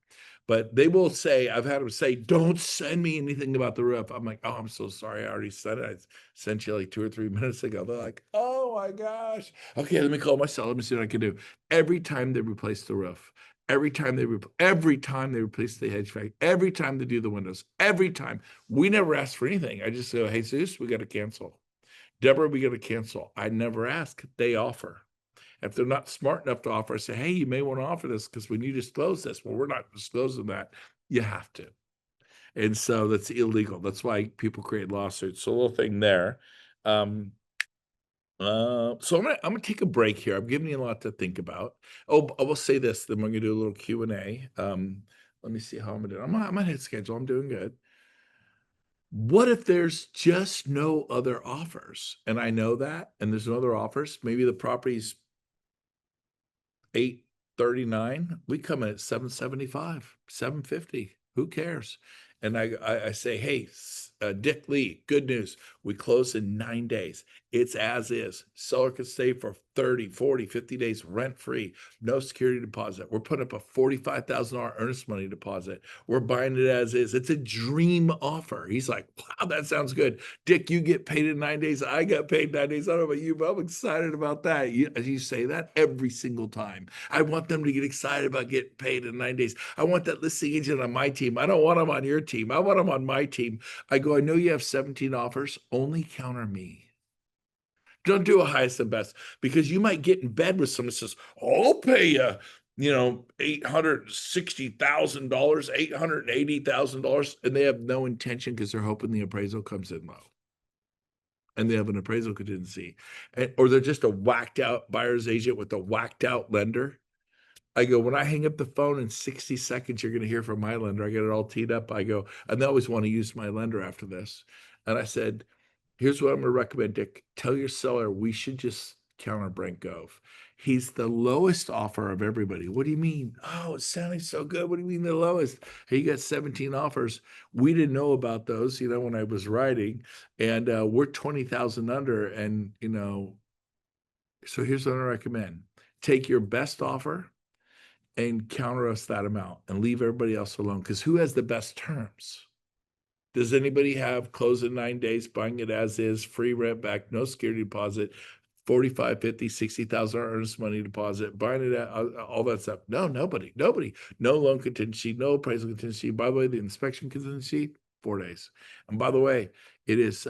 But they will say, I've had them say, don't send me anything about the roof. I'm like, oh, I'm so sorry. I already sent it. I sent you like 2 or 3 minutes ago. They're like, oh my gosh. Okay, let me call my seller. Let me see what I can do. Every time they replace the roof, every time they replace the HVAC, every time they do the windows, every time. We never ask for anything. I just go, hey, Zeus, we got to cancel. Deborah, we got to cancel. I never ask. They offer. If they're not smart enough to offer, I say, hey, you may want to offer this because when you disclose this, well, we're not disclosing that. You have to. And so that's illegal. That's why people create lawsuits. So a little thing there. So I'm gonna take a break here. I'm giving you a lot to think about. Oh, I will say this, then we're gonna do a little Q&A. Let me see how I'm gonna do. I'm on hit schedule. I'm doing good. What if there's just no other offers? And I know that, and there's no other offers. Maybe the property's 839, we come in at 775, 750. Who cares? And I say, hey, Dick Lee, good news. We close in 9 days. It's as is. Seller can stay for 30, 40, 50 days rent-free, no security deposit. We're putting up a $45,000 earnest money deposit. We're buying it as is. It's a dream offer. He's like, wow, that sounds good. Dick, you get paid in 9 days. I got paid 9 days. I don't know about you, but I'm excited about that. You say that every single time. I want them to get excited about getting paid in 9 days. I want that listing agent on my team. I don't want them on your team. I want them on my team. I go, I know you have 17 offers. Only counter me. Don't do a highest and best because you might get in bed with someone that says, oh, I'll pay you, $860,000, $880,000, and they have no intention because they're hoping the appraisal comes in low. And they have an appraisal contingency. Or they're just a whacked out buyer's agent with a whacked out lender. I go, when I hang up the phone in 60 seconds, you're going to hear from my lender. I get it all teed up. I go, and they always want to use my lender after this. And I said, here's what I'm going to recommend, Dick. Tell your seller we should just counter Brent Gove. He's the lowest offer of everybody. What do you mean? Oh, it's sounding so good. What do you mean the lowest? Hey, you got 17 offers. We didn't know about those, when I was writing. And we're 20,000 under. And, so here's what I recommend. Take your best offer and counter us that amount and leave everybody else alone. Because who has the best terms? Does anybody have close in 9 days, buying it as is, free rent back, no security deposit, 45, 50, 60,000 earnest money deposit, buying it at all that stuff? No, nobody. No loan contingency, no appraisal contingency. By the way, the inspection contingency, 4 days. And by the way, it is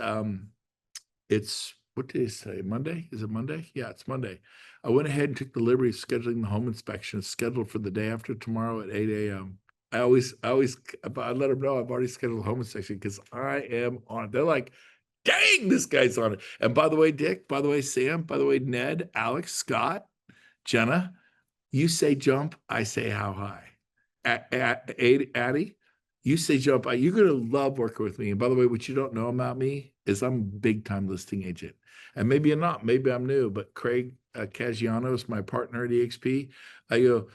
it's what did it say? Monday? Is it Monday? Yeah, it's Monday. I went ahead and took the liberty of scheduling the home inspection. It's scheduled for the day after tomorrow at 8 a.m. I let them know I've already scheduled the home inspection because I am on it. They're like, dang, this guy's on it. And by the way, Dick, by the way, Sam, by the way, Ned, Alex, Scott, Jenna, you say jump, I say how high. Addie, you say jump. You're going to love working with me. And by the way, what you don't know about me is I'm a big time listing agent. And maybe I'm not, maybe I'm new, but Craig Caggiano is my partner at EXP. I go,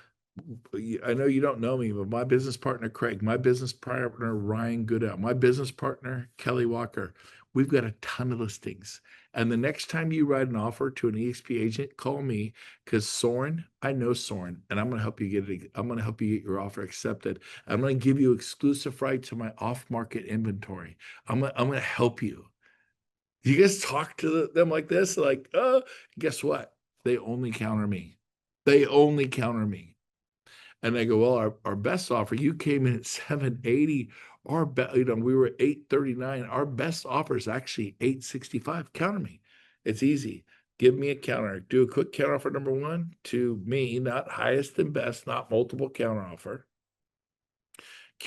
I know you don't know me, but my business partner, Craig, my business partner, Ryan Goodell, my business partner, Kelly Walker, we've got a ton of listings. And the next time you write an offer to an EXP agent, call me because Soren, I know Soren, and I'm going to help you get it. I'm going to help you get your offer accepted. I'm going to give you exclusive right to my off-market inventory. I'm going to help you. You guys talk to them like this, like, guess what? They only counter me. They only counter me. And they go, well, our best offer, you came in at 780. We were 839. Our best offer is actually 865. Counter me. It's easy. Give me a counter. Do a quick counter offer number one to me, not highest and best, not multiple counter offer.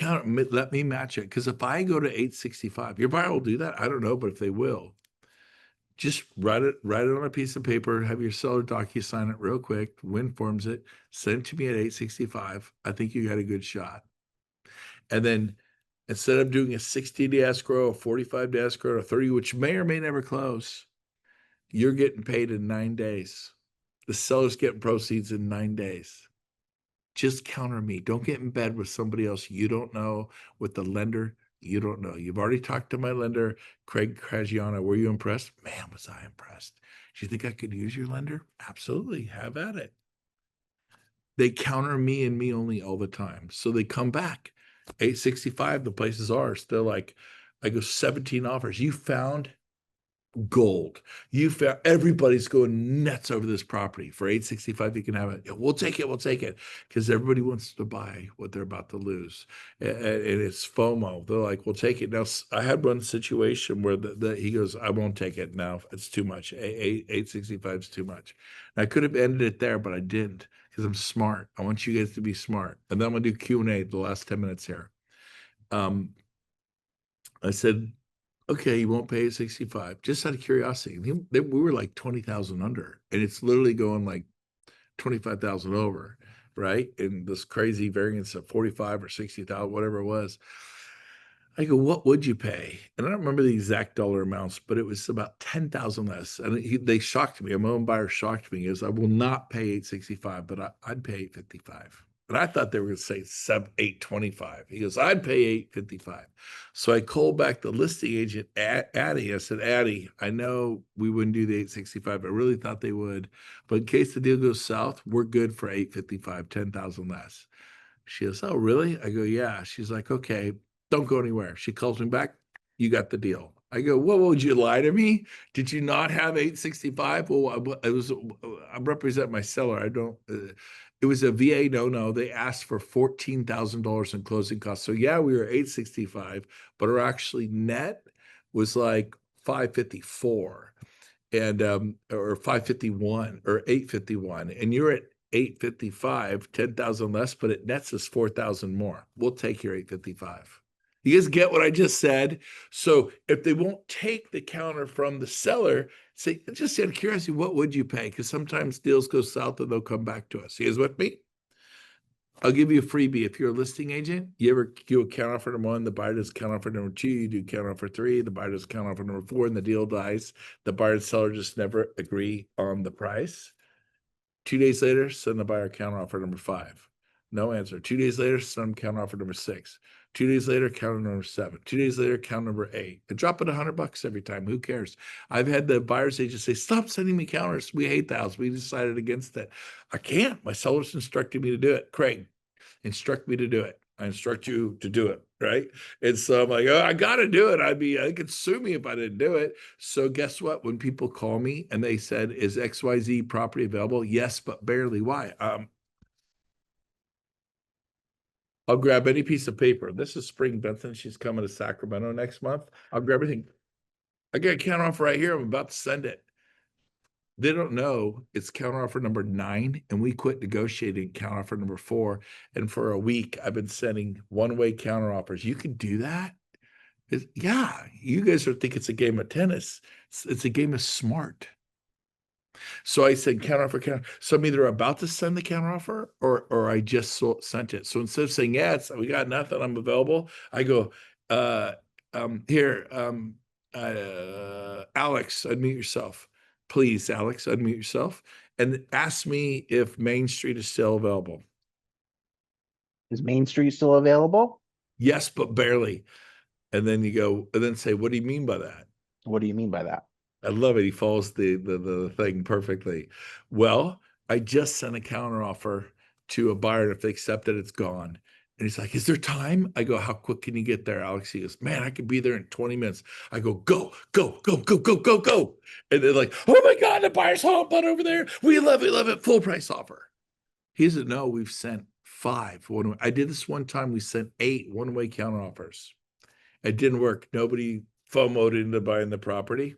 Let me match it. Because if I go to 865, your buyer will do that. I don't know, but if they will, just write it on a piece of paper, have your seller docu-sign it real quick, win forms it, send it to me at 865. I think you got a good shot. And then instead of doing a 60-day escrow, a 45-day escrow, a 30, which may or may never close, you're getting paid in 9 days. The seller's getting proceeds in 9 days. Just counter me. Don't get in bed with somebody else you don't know, with the lender you don't know. You've already talked to my lender, Craig Caggiano. Were you impressed? Man, was I impressed. Do you think I could use your lender? Absolutely. Have at it. They counter me and me only all the time. So they come back. 865, the place is ours. They're like, I go 17 offers. You found gold. You found, everybody's going nuts over this property. For 865, you can have it. We'll take it. We'll take it. Because everybody wants to buy what they're about to lose. And it's FOMO. They're like, we'll take it. Now, I had one situation where he goes, I won't take it now. It's too much. 865 is too much. And I could have ended it there, but I didn't because I'm smart. I want you guys to be smart. And then I'm going to do Q&A the last 10 minutes here. I said, okay, you won't pay 65. Just out of curiosity, we were like 20,000 under, and it's literally going like 25,000 over, right? And this crazy variance of 45 or 60,000, whatever it was. I go, what would you pay? And I don't remember the exact dollar amounts, but it was about 10,000 less. And they shocked me. A home buyer shocked me. He goes, I will not pay 865, but I'd pay 855. And I thought they were going to say 825. He goes, I'd pay 855. So I called back the listing agent, Addie. I said, Addie, I know we wouldn't do the 865. I really thought they would. But in case the deal goes south, we're good for 855, 10,000 less. She goes, oh, really? I go, yeah. She's like, okay, don't go anywhere. She calls me back. You got the deal. I go, what would you lie to me? Did you not have 865? Well, I represent my seller. I don't, it was a VA no. They asked for $14,000 in closing costs. So yeah, we were 865, but our actually net was like 554 and, or 551 or 851. And you're at 855, 10,000 less, but it nets us 4,000 more. We'll take your 855. You guys get what I just said? So if they won't take the counter from the seller, say, just out of curiosity, what would you pay? Because sometimes deals go south and they'll come back to us. You guys with me? I'll give you a freebie. If you're a listing agent, you ever do a counter offer number one, the buyer does counter offer number two, you do counter offer three, the buyer does counter offer number four, and the deal dies. The buyer and seller just never agree on the price. 2 days later, send the buyer counter offer number five. No answer. 2 days later, send counter offer number six. 2 days later, counter number seven. 2 days later, counter number eight. And drop it $100 every time. Who cares? I've had the buyer's agent say, stop sending me counters. We hate the house. We decided against it. I can't. My seller's instructed me to do it. Craig, instruct me to do it. I instruct you to do it, right? And so I'm like, oh, I got to do it. They could sue me if I didn't do it. So guess what? When people call me and they said, is XYZ property available? Yes, but barely. Why? I'll grab any piece of paper. This is Spring Benson. She's coming to Sacramento next month. I'll grab everything. I got a counteroffer right here. I'm about to send it. They don't know it's counteroffer number 9, and we quit negotiating counteroffer number 4. And for a week, I've been sending one-way counteroffers. You can do that? Yeah, you guys are think it's a game of tennis. It's a game of smart. So I said counteroffer. So I'm either about to send the counteroffer or I just sent it. So instead of saying, yeah, we got nothing, I'm available, I go, here, Alex, unmute yourself. Please, Alex, unmute yourself and ask me if Main Street is still available. Is Main Street still available? Yes, but barely. And then you go, and then say, what do you mean by that? What do you mean by that? I love it. He follows the thing perfectly. Well, I just sent a counteroffer to a buyer. And if they accept it, it's gone. And he's like, is there time? I go, how quick can you get there, Alex? He goes, man, I could be there in 20 minutes. I go, go, go, go, go, go, go, go. And they're like, oh my God, the buyer's hot butt over there. We love it, full price offer. He doesn't know we've sent 5 one-way. I did this one time. We sent 8 one-way counteroffers. It didn't work. Nobody FOMO'd into buying the property.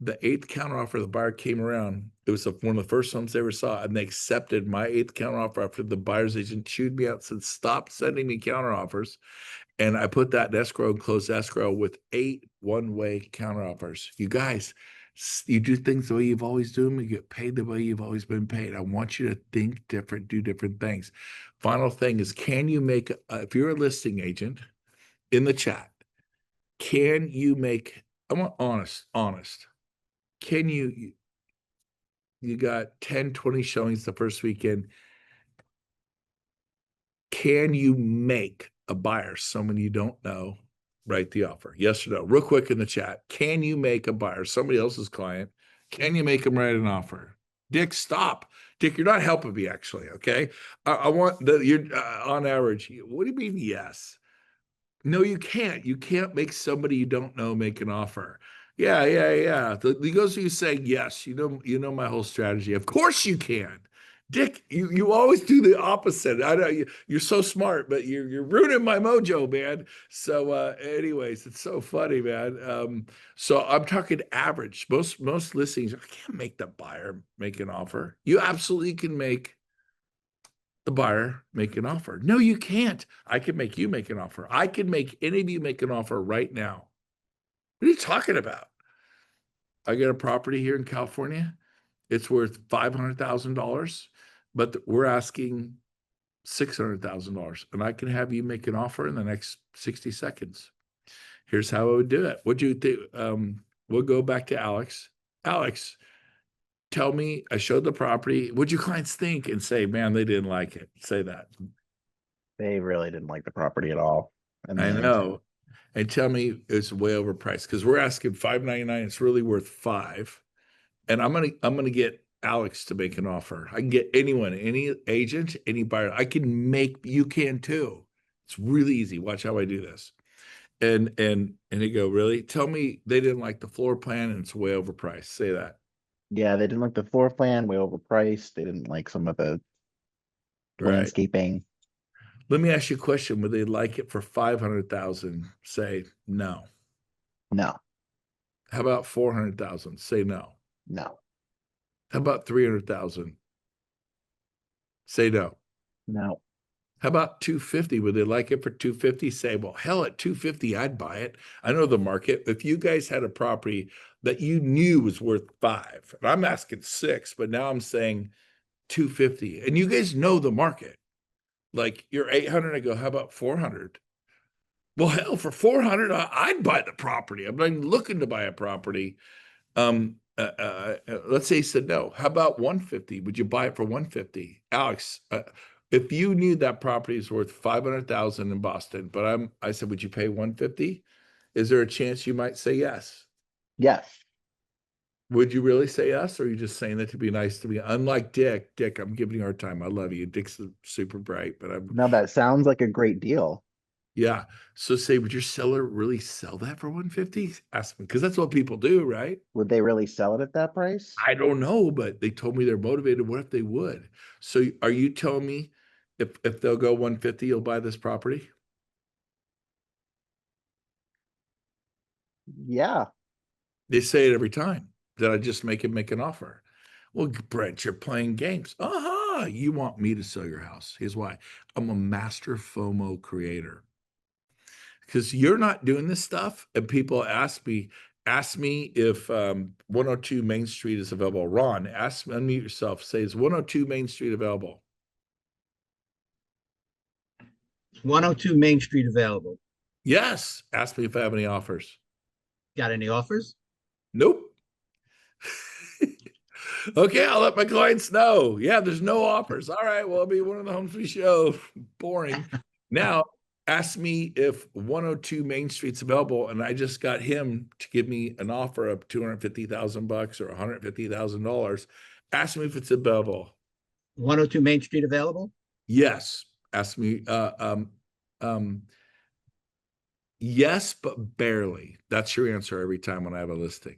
The 8th counteroffer, the buyer came around. It was one of the first homes they ever saw, and they accepted my 8th counteroffer after the buyer's agent chewed me out, said, stop sending me counteroffers. And I put that in escrow and closed escrow with 8 one-way counteroffers. You guys, you do things the way you've always done them. You get paid the way you've always been paid. I want you to think different, do different things. Final thing is, can you make, if you're a listing agent in the chat, can you make, I want honest. Can you got 10, 20 showings the first weekend. Can you make a buyer, someone you don't know, write the offer? Yes or no? Real quick in the chat. Can you make a buyer, somebody else's client, can you make them write an offer? Dick, stop. Dick, you're not helping me actually, okay? I want you're on average. What do you mean yes? No, you can't. You can't make somebody you don't know make an offer. Yeah. He goes to you saying, yes, you know my whole strategy. Of course you can. Dick, you always do the opposite. I know you're so smart, but you're ruining my mojo, man. So anyways, it's so funny, man. So I'm talking average. Most listings, I can't make the buyer make an offer. You absolutely can make the buyer make an offer. No, you can't. I can make you make an offer. I can make any of you make an offer right now. What are you talking about? I get a property here in California. It's worth $500,000, but we're asking $600,000, and I can have you make an offer in the next 60 seconds. Here's how I would do it. What do you think? We'll go back to Alex. Alex, tell me, I showed the property. What'd your clients think? And say, man, they didn't like it. Say that. They really didn't like the property at all. And I know. And tell me it's way overpriced because we're asking $599. It's really worth $5. And I'm gonna get Alex to make an offer. I can get anyone, any agent, any buyer. You can too. It's really easy. Watch how I do this. And they go, really? Tell me they didn't like the floor plan and it's way overpriced. Say that. Yeah, they didn't like the floor plan, way overpriced. They didn't like some of the landscaping. Let me ask you a question. Would they like it for 500,000? Say no. No. How about 400,000? Say no. No. How about 300,000? Say no. No. How about 250? Would they like it for 250? Say, well, hell, at 250, I'd buy it. I know the market. If you guys had a property that you knew was worth 5, and I'm asking 6, but now I'm saying 250, and you guys know the market. Like you're 800, I go, how about 400? Well, hell, for 400, I'd buy the property. I'm not even looking to buy a property. Let's say he said no. How about 150? Would you buy it for 150? Alex, if you knew that property is worth 500,000 in Boston, but I said, would you pay 150? Is there a chance you might say yes? Yes. Would you really say yes, or are you just saying that to be nice to me? Unlike Dick. Dick, I'm giving you a hard time. I love you. Dick's super bright, but I'm No, that sounds like a great deal. yeah. So say, would your seller really sell that for 150? Ask me, because that's what people do, right? Would they really sell it at that price? I don't know, but they told me they're motivated. What if they would? So are you telling me if they'll go 150, you'll buy this property? Yeah. They say it every time. Did I just make an offer? Well, Brent, you're playing games. You want me to sell your house. Here's why. I'm a master FOMO creator. Because you're not doing this stuff, and people ask me if 102 Main Street is available. Ron, unmute yourself. Say, is 102 Main Street available? 102 Main Street available. Yes. Ask me if I have any offers. Got any offers? Nope. Okay, I'll let my clients know. Yeah, there's no offers. All right, well, I'll be one of the homes we show. Boring. Now, ask me if 102 Main Street's available, and I just got him to give me an offer of $250,000 or $150,000. Ask me if it's available. 102 Main Street available? Yes. Ask me. Yes, but barely. That's your answer every time when I have a listing.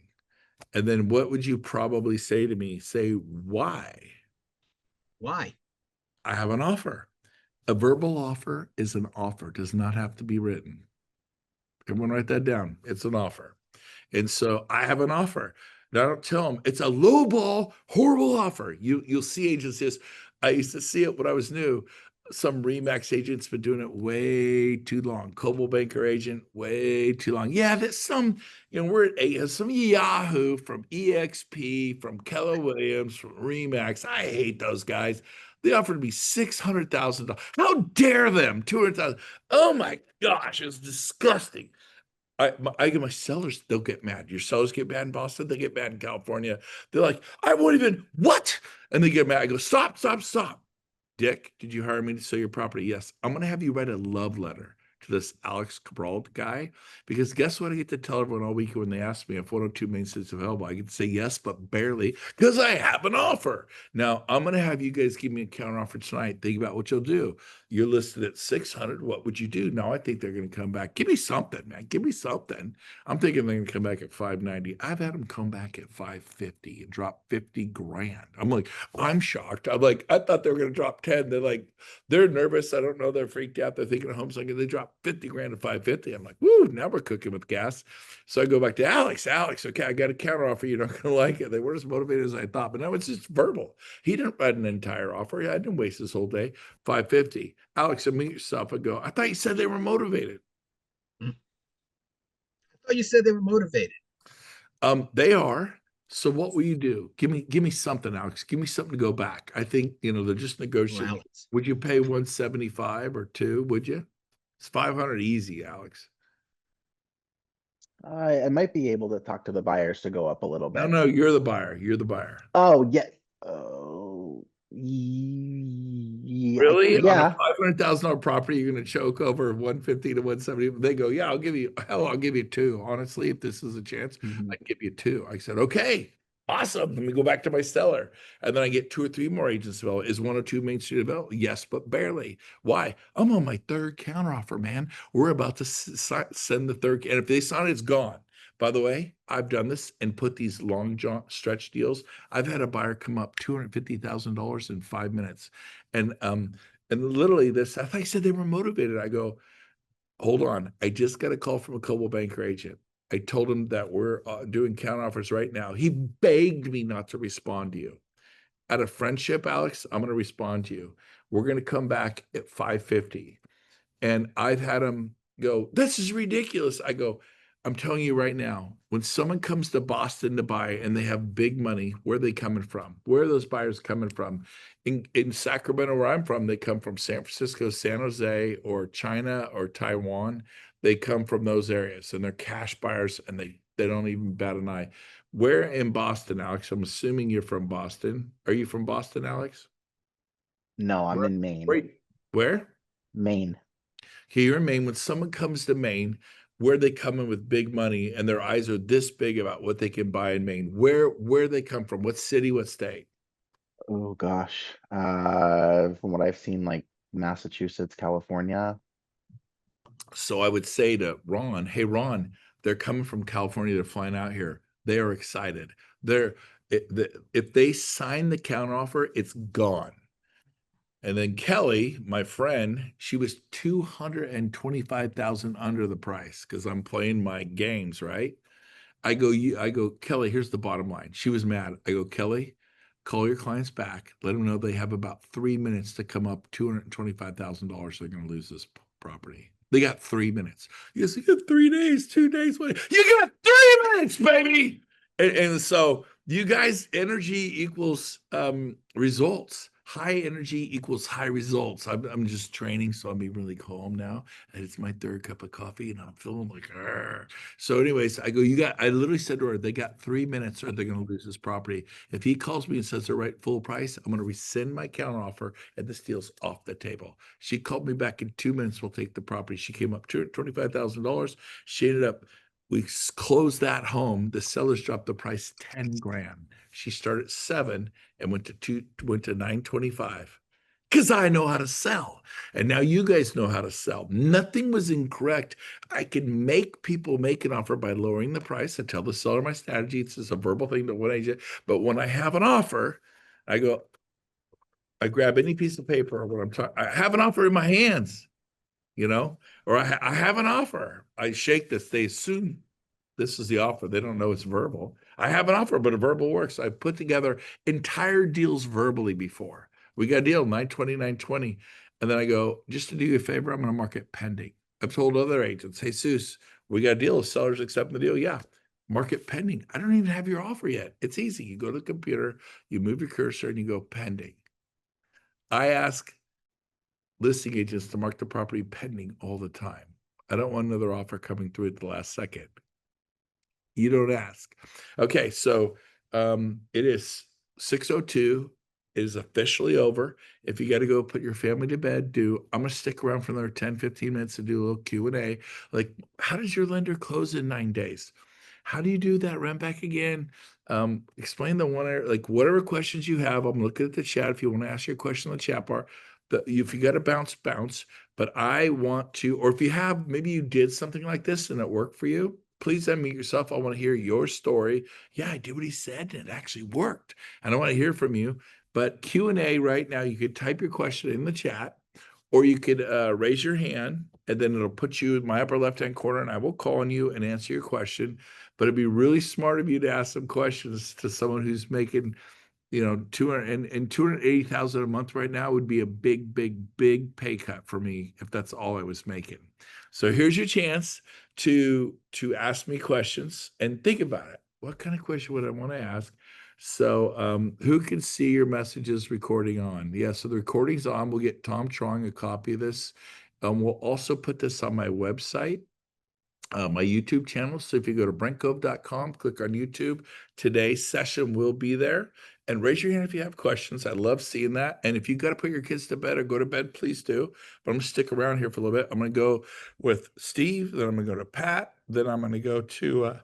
And then what would you probably say to me? Say, why? Why? I have an offer. A verbal offer is an offer, does not have to be written. Everyone write that down. It's an offer. And so I have an offer. Now I don't tell them it's a lowball, horrible offer. You'll see agents this. I used to see it when I was new. Some Remax agent's been doing it way too long. Coldwell Banker agent, way too long. Yeah, there's some, we're at some Yahoo from EXP, from Keller Williams, from Remax. I hate those guys. They offered me $600,000. How dare them? 200,000. Oh my gosh, it's disgusting. I get my sellers, they'll get mad. Your sellers get mad in Boston, they get mad in California. They're like, I won't even, what? And they get mad. I go, stop. Dick, did you hire me to sell your property? Yes. I'm going to have you write a love letter to this Alex Cabral guy, because guess what I get to tell everyone all week when they ask me if 102 Main Street's available? I get to say yes, but barely, because I have an offer. Now, I'm going to have you guys give me a counter offer tonight. Think about what you'll do. You're listed at 600. What would you do? Now, I think they're going to come back. Give me something, man. Give me something. I'm thinking they're going to come back at 590. I've had them come back at 550 and drop 50 grand. I'm like, I'm shocked. I'm like, I thought they were going to drop 10. They're like, they're nervous. I don't know. They're freaked out. They're thinking of homes like they drop 50 grand to 550. I'm like, woo, now we're cooking with gas. So I go back to Alex, okay, I got a counter offer. You're not going to like it. They weren't as motivated as I thought, but now it's just verbal. He didn't write an entire offer. I didn't waste his whole day. 550. Alex, admit yourself. I go, I thought you said they were motivated. I thought you said they were motivated. They are. So what will you do? Give me something, Alex. Give me something to go back. I think, they're just negotiating. Wow. Would you pay 175 or 2? Would you? It's 500 easy, Alex. I might be able to talk to the buyers to go up a little bit. No, you're the buyer. You're the buyer. Oh, yeah. Oh, yeah. Really? Yeah. On a $500,000 property, you're going to choke over 150 to 170. They go, yeah, I'll give you 2. Honestly, if this is a chance, I'd give you 2. I said, okay, awesome. Let me go back to my seller. And then I get 2 or 3 more agents available. Is 102 Main Street available? Yes, but barely. Why? I'm on my 3rd counteroffer, man. We're about to send the 3rd. And if they sign it, it's gone. By the way, I've done this and put these long stretch deals. I've had a buyer come up $250,000 in 5 minutes. And literally this, I thought he said they were motivated. I go, hold on. I just got a call from a Coldwell Banker agent. I told him that we're doing counteroffers right now. He begged me not to respond to you. Out of friendship, Alex, I'm going to respond to you. We're going to come back at 550. And I've had him go, this is ridiculous. I go, I'm telling you right now, when someone comes to Boston to buy and they have big money, where are they coming from? Where are those buyers coming from? In Sacramento, where I'm from, they come from San Francisco, San Jose, or China or Taiwan. They come from those areas, and they're cash buyers, and they don't even bat an eye. Where in Boston, Alex? I'm assuming you're from Boston. Are you from Boston, Alex? No, I'm in Maine. Where? Maine. Okay, you're in Maine. When someone comes to Maine, where they come in with big money and their eyes are this big about what they can buy in Maine. Where they come from, what city, what state? Oh gosh. From what I've seen, like Massachusetts, California. So I would say to Ron, hey Ron, they're coming from California, they're flying out here. They are excited. If they sign the counteroffer, it's gone. And then Kelly, my friend, she was 225,000 under the price because I'm playing my games, right? I go, Kelly, here's the bottom line. She was mad. I go, Kelly, call your clients back. Let them know they have about 3 minutes to come up $225,000. They're going to lose this property. They got 3 minutes. You got 3 days, 2 days. You got 3 minutes, baby. And so you guys, energy equals results. High energy equals high results. I'm just training, so I'm being really calm now. And it's my third cup of coffee, and I'm feeling like, argh. So, anyways, I go, I literally said to her, they got 3 minutes or they're going to lose this property. If he calls me and says the right full price, I'm going to rescind my counteroffer, and this deal's off the table. She called me back in 2 minutes. We'll take the property. She came up $25,000. She ended up, we closed that home. The sellers dropped the price 10 grand. She started at 7 and went to 925 because I know how to sell. And now you guys know how to sell. Nothing was incorrect. I can make people make an offer by lowering the price. I tell the seller my strategy. It's just a verbal thing to one agent. But when I have an offer, I go, I grab any piece of paper when I'm talking. I have an offer in my hands, or I have an offer. I shake this. They assume this is the offer. They don't know it's verbal. I have an offer, but a verbal works. I've put together entire deals verbally before. We got a deal, 920, 920. And then I go, just to do you a favor, I'm going to mark it pending. I've told other agents, hey, Seuss, we got a deal. The seller's accepting the deal. Yeah. Market pending. I don't even have your offer yet. It's easy. You go to the computer, you move your cursor, and you go pending. I ask listing agents to mark the property pending all the time. I don't want another offer coming through at the last second. You don't ask. Okay, so it is 6:02. It is officially over. If you got to go put your family to bed, I'm going to stick around for another 10, 15 minutes to do a little Q&A. Like, how does your lender close in 9 days? How do you do that rent back again? Explain the one, like whatever questions you have. I'm looking at the chat. If you want to ask your question in the chat bar, if you got to bounce. But I want to, or if you have, maybe you did something like this and it worked for you. Please unmute yourself. I want to hear your story. Yeah, I did what he said and it actually worked. And I want to hear from you. But Q&A right now, you could type your question in the chat, or you could raise your hand, and then it'll put you in my upper left-hand corner, and I will call on you and answer your question. But it'd be really smart of you to ask some questions to someone who's making, 280,000 a month right now would be a big, big, big pay cut for me if that's all I was making. So here's your chance to ask me questions and think about it. What kind of question would I want to ask? So who can see your messages recording on? Yeah, so the recording's on. We'll get Tom Trong a copy of this. We'll also put this on my website, my YouTube channel. So if you go to brentgove.com, click on YouTube, today's session will be there. And raise your hand if you have questions. I love seeing that. And if you got to put your kids to bed or go to bed, please do. But I'm going to stick around here for a little bit. I'm going to go with Steve, then I'm going to go to Pat, then I'm going to go to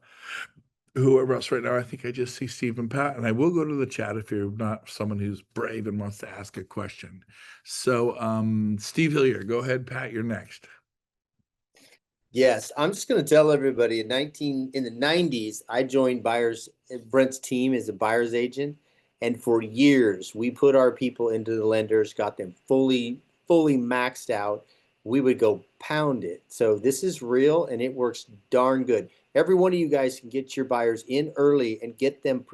whoever else right now. I think I just see Steve and Pat, and I will go to the chat if you're not someone who's brave and wants to ask a question. So Steve Hillier, go ahead. Pat, you're next. Yes, I'm just going to tell everybody in the 90s, I joined Brent's team as a buyer's agent. And for years, we put our people into the lenders, got them fully maxed out. We would go pound it. So this is real and it works darn good. Every one of you guys can get your buyers in early and get them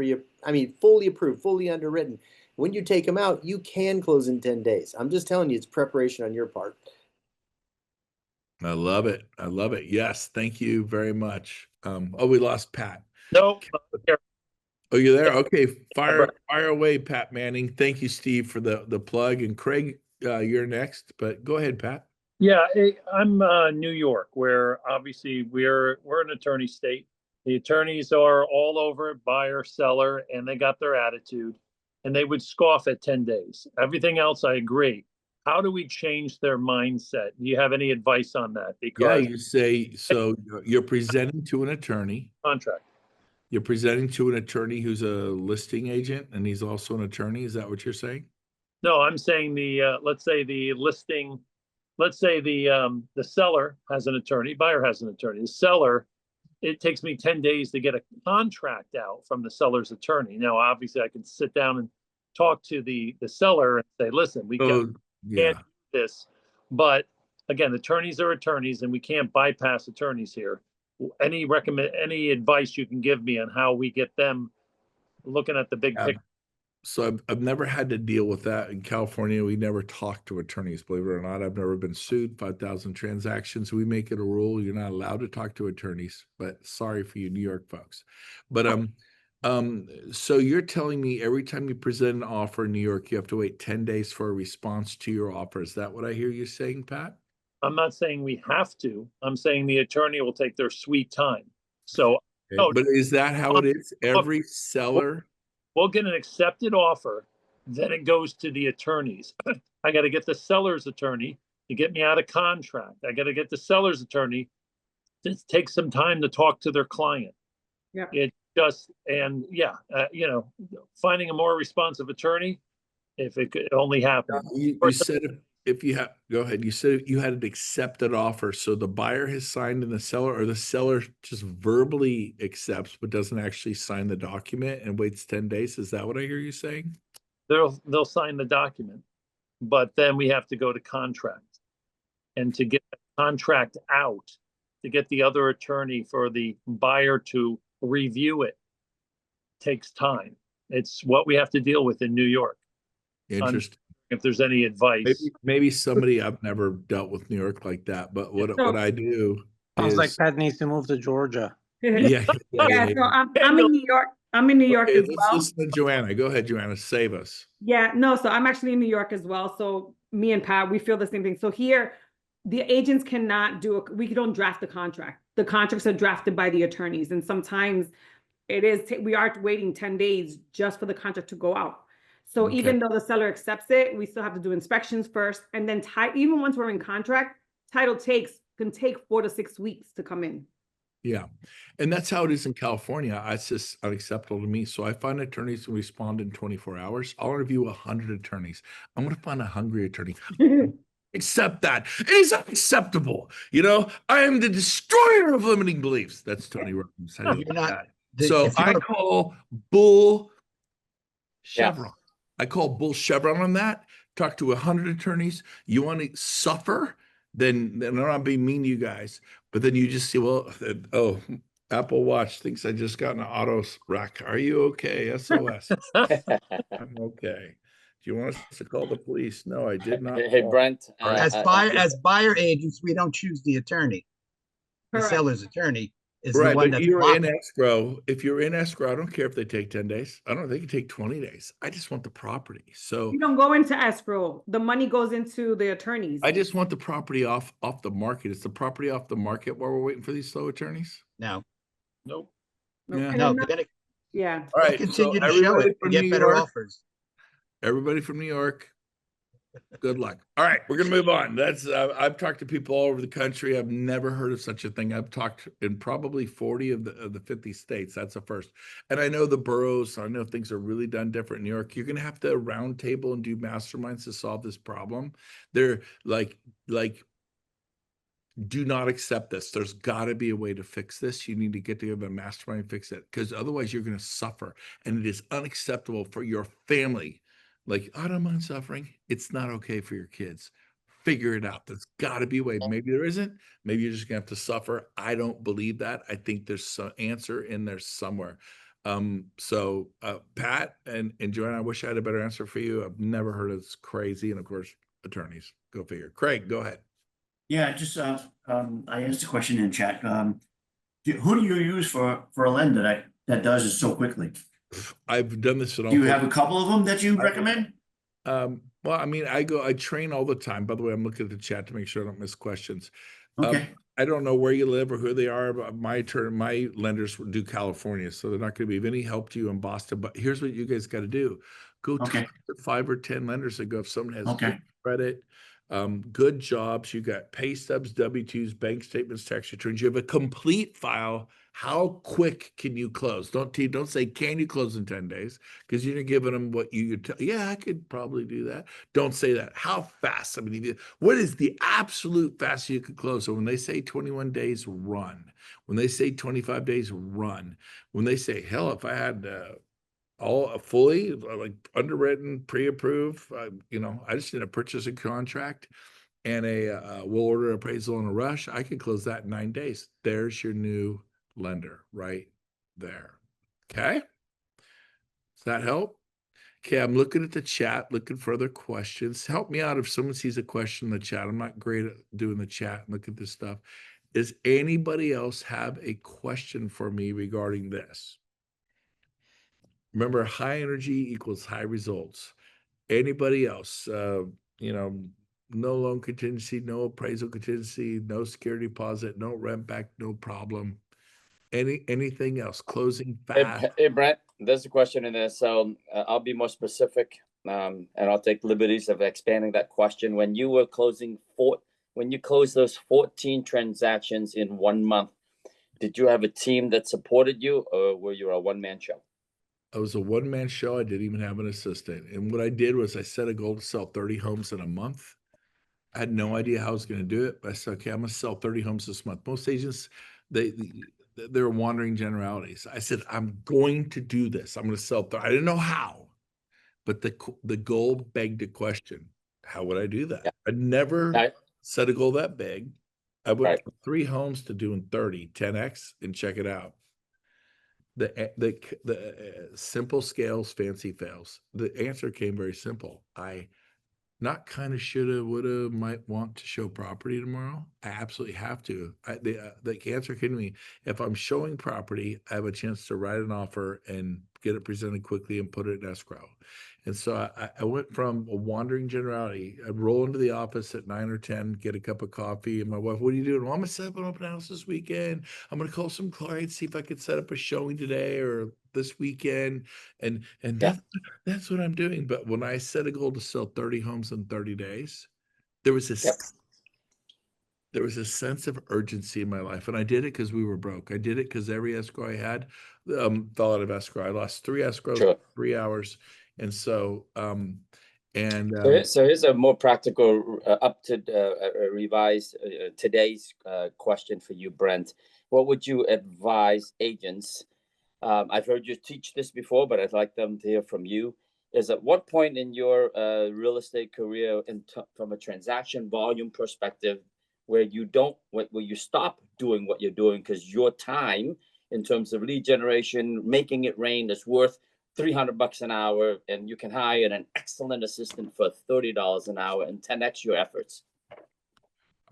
fully approved, fully underwritten. When you take them out, you can close in 10 days. I'm just telling you, it's preparation on your part. I love it. I love it. Yes. Thank you very much. We lost Pat. Nope. Oh, you're there? Okay. Fire away, Pat Manning. Thank you, Steve, for the plug. And Craig, you're next, but go ahead, Pat. Yeah, I'm New York, where obviously we're an attorney state. The attorneys are all over it, buyer, seller, and they got their attitude, and they would scoff at 10 days. Everything else, I agree. how do we change their mindset? Do you have any advice on that? Yeah, Because you say, so you're presenting to an attorney. contract. You're presenting to an attorney who's a listing agent and he's also an attorney. Is that what you're saying? No, I'm saying let's say the seller has an attorney, buyer has an attorney. The seller, it takes me 10 days to get a contract out from the seller's attorney. Now, obviously, I can sit down and talk to the seller and say, listen, we can't do this. But again, attorneys are attorneys and we can't bypass attorneys here. Any advice you can give me on how we get them looking at the big picture? So I've never had to deal with that in California. We never talk to attorneys, believe it or not. I've never been sued. 5,000 transactions. We make it a rule. You're not allowed to talk to attorneys, but sorry for you New York folks. But so you're telling me every time you present an offer in New York, you have to wait 10 days for a response to your offer. Is that what I hear you saying, Pat? I'm not saying we have to. I'm saying the attorney will take their sweet time. So, Okay, but is that how it is? Every seller? We'll get an accepted offer, then it goes to the attorneys. I got to get the seller's attorney to get me out of contract. I got to get the seller's attorney to take some time to talk to their client. Yeah. It just, and yeah, finding a more responsive attorney, if it could only happen. You said if you have, go ahead. You said you had an accepted offer. So the buyer has signed and the seller, or the seller just verbally accepts, but doesn't actually sign the document and waits 10 days. Is that what I hear you saying? They'll sign the document, but then we have to go to contract. And to get the contract out, to get the other attorney for the buyer to review it, takes time. It's what we have to deal with in New York. Interesting. If there's any advice, maybe somebody, I've never dealt with New York like that, but what I do Sounds is like Pat needs to move to Georgia. yeah. So I'm in New York. I'm in New York Okay, as let's well. listen to Joanna. Go ahead, Joanna. Save us. Yeah, no, so I'm actually in New York as well. So me and Pat, we feel the same thing. So here, the agents cannot we don't draft the contract. The contracts are drafted by the attorneys. And sometimes we are waiting 10 days just for the contract to go out. So even though the seller accepts it, we still have to do inspections first. And then even once we're in contract, title can take 4 to 6 weeks to come in. Yeah. And that's how it is in California. It's just unacceptable to me. So I find attorneys who respond in 24 hours. I'll interview 100 attorneys. I'm going to find a hungry attorney. Accept that. It is unacceptable. You know, I am the destroyer of limiting beliefs. That's Tony Robbins. So I call bull Chevron. I call bull Chevron on that. Talk to 100 attorneys. You want to suffer? Then I'm not being mean to you guys. But then you just see, well, oh, Apple Watch thinks I just got an auto wreck. Are you okay? SOS. I'm okay. Do you want us to call the police? No, I did not. Hey, Brent. As buyer agents, we don't choose the attorney. The seller's attorney is the one that's you're in escrow. If you're in escrow, I don't care if they take 10 days. I don't know. They can take 20 days. I just want the property. So you don't go into escrow. The money goes into the attorneys. I just want the property off the market. Is the property off the market while we're waiting for these slow attorneys? No. Nope. Yeah. No, they're gonna all right. continue to show it and get better offers. Everybody from New York, good luck. All right, we're gonna move on. That's I've talked to people all over the country. I've never heard of such a thing. I've talked in probably 40 of the 50 states. That's the first. And I know the boroughs. I know things are really done different in New York. You're gonna have to round table and do masterminds to solve this problem. They're like do not accept this. There's got to be a way to fix this. You need to get together a mastermind and fix it, because otherwise you're going to suffer, and it is unacceptable for your family. Like, I don't mind suffering. It's not okay for your kids. Figure it out. There's got to be a way. Maybe there isn't. Maybe you're just going to have to suffer. I don't believe that. I think there's some answer in there somewhere. So Pat and Joanna, I wish I had a better answer for you. I've never heard of this crazy. And of course, attorneys. Go figure. Craig, go ahead. Yeah, just I asked a question in chat. Who do you use for a lender that does it so quickly? I've done this. Do you have a couple of them that you recommend? Well, I mean, I train all the time. By the way, I'm looking at the chat to make sure I don't miss questions. Okay. I don't know where you live or who they are, but my lenders do California, so they're not going to be of any help to you in Boston. But here's what you guys got to do: go talk to 5 or 10 lenders and go, if someone has good credit. Good jobs. You got pay stubs, W-2s, bank statements, tax returns. You have a complete file. How quick can you close? Don't say, can you close in 10 days? Because you're giving them what you tell. Yeah, I could probably do that. Don't say that. How fast? I mean, what is the absolute fastest you could close? So when they say 21 days, run. When they say 25 days, run. When they say, hell, if I had all fully like underwritten, pre-approved, I just need a purchasing contract and we'll order appraisal in a rush. I can close that in 9 days. There's your new lender right there. Okay. Does that help? Okay, I'm looking at the chat, looking for other questions. Help me out if someone sees a question in the chat. I'm not great at doing the chat and look at this stuff. Does anybody else have a question for me regarding this? Remember, high energy equals high results. Anybody else? No loan contingency, no appraisal contingency, no security deposit, no rent back, no problem. Anything else? Closing fast. Hey, Brent, there's a question in there. So I'll be more specific, and I'll take liberties of expanding that question. When you were when you closed those 14 transactions in 1 month, did you have a team that supported you, or were you a one-man show? I was a one-man show. I didn't even have an assistant. And what I did was I set a goal to sell 30 homes in a month. I had no idea how I was going to do it, but I said, okay, I'm going to sell 30 homes this month. Most agents, they're wandering generalities. I said, I'm going to do this. I'm going to sell 30. I didn't know how, but the goal begged a question. How would I do that? Yeah. I never set a goal that big. I went from 3 homes to doing 30, 10X, and check it out. The simple scales, fancy fails. The answer came very simple. I not kind of shoulda, woulda, might want to show property tomorrow. I absolutely have to. The answer came to me. If I'm showing property, I have a chance to write an offer and get it presented quickly and put it in escrow. And so I went from a wandering generality. I'd roll into the office at 9 or 10, get a cup of coffee, and my wife, what are you doing? Well, I'm gonna set up an open house this weekend. I'm gonna call some clients, see if I could set up a showing today or this weekend. And that's what I'm doing. But when I set a goal to sell 30 homes in 30 days, there was a sense of urgency in my life. And I did it because we were broke. I did it because every escrow I had fell out of escrow. I lost 3 escrows in 3 hours. And so, so here's a more practical, revised today's question for you, Brent. What would you advise agents? I've heard you teach this before, but I'd like them to hear from you. Is at what point in your real estate career, from a transaction volume perspective, where you stop doing what you're doing because your time in terms of lead generation, making it rain, is worth $300 an hour, and you can hire an excellent assistant for $30 an hour and 10x your efforts?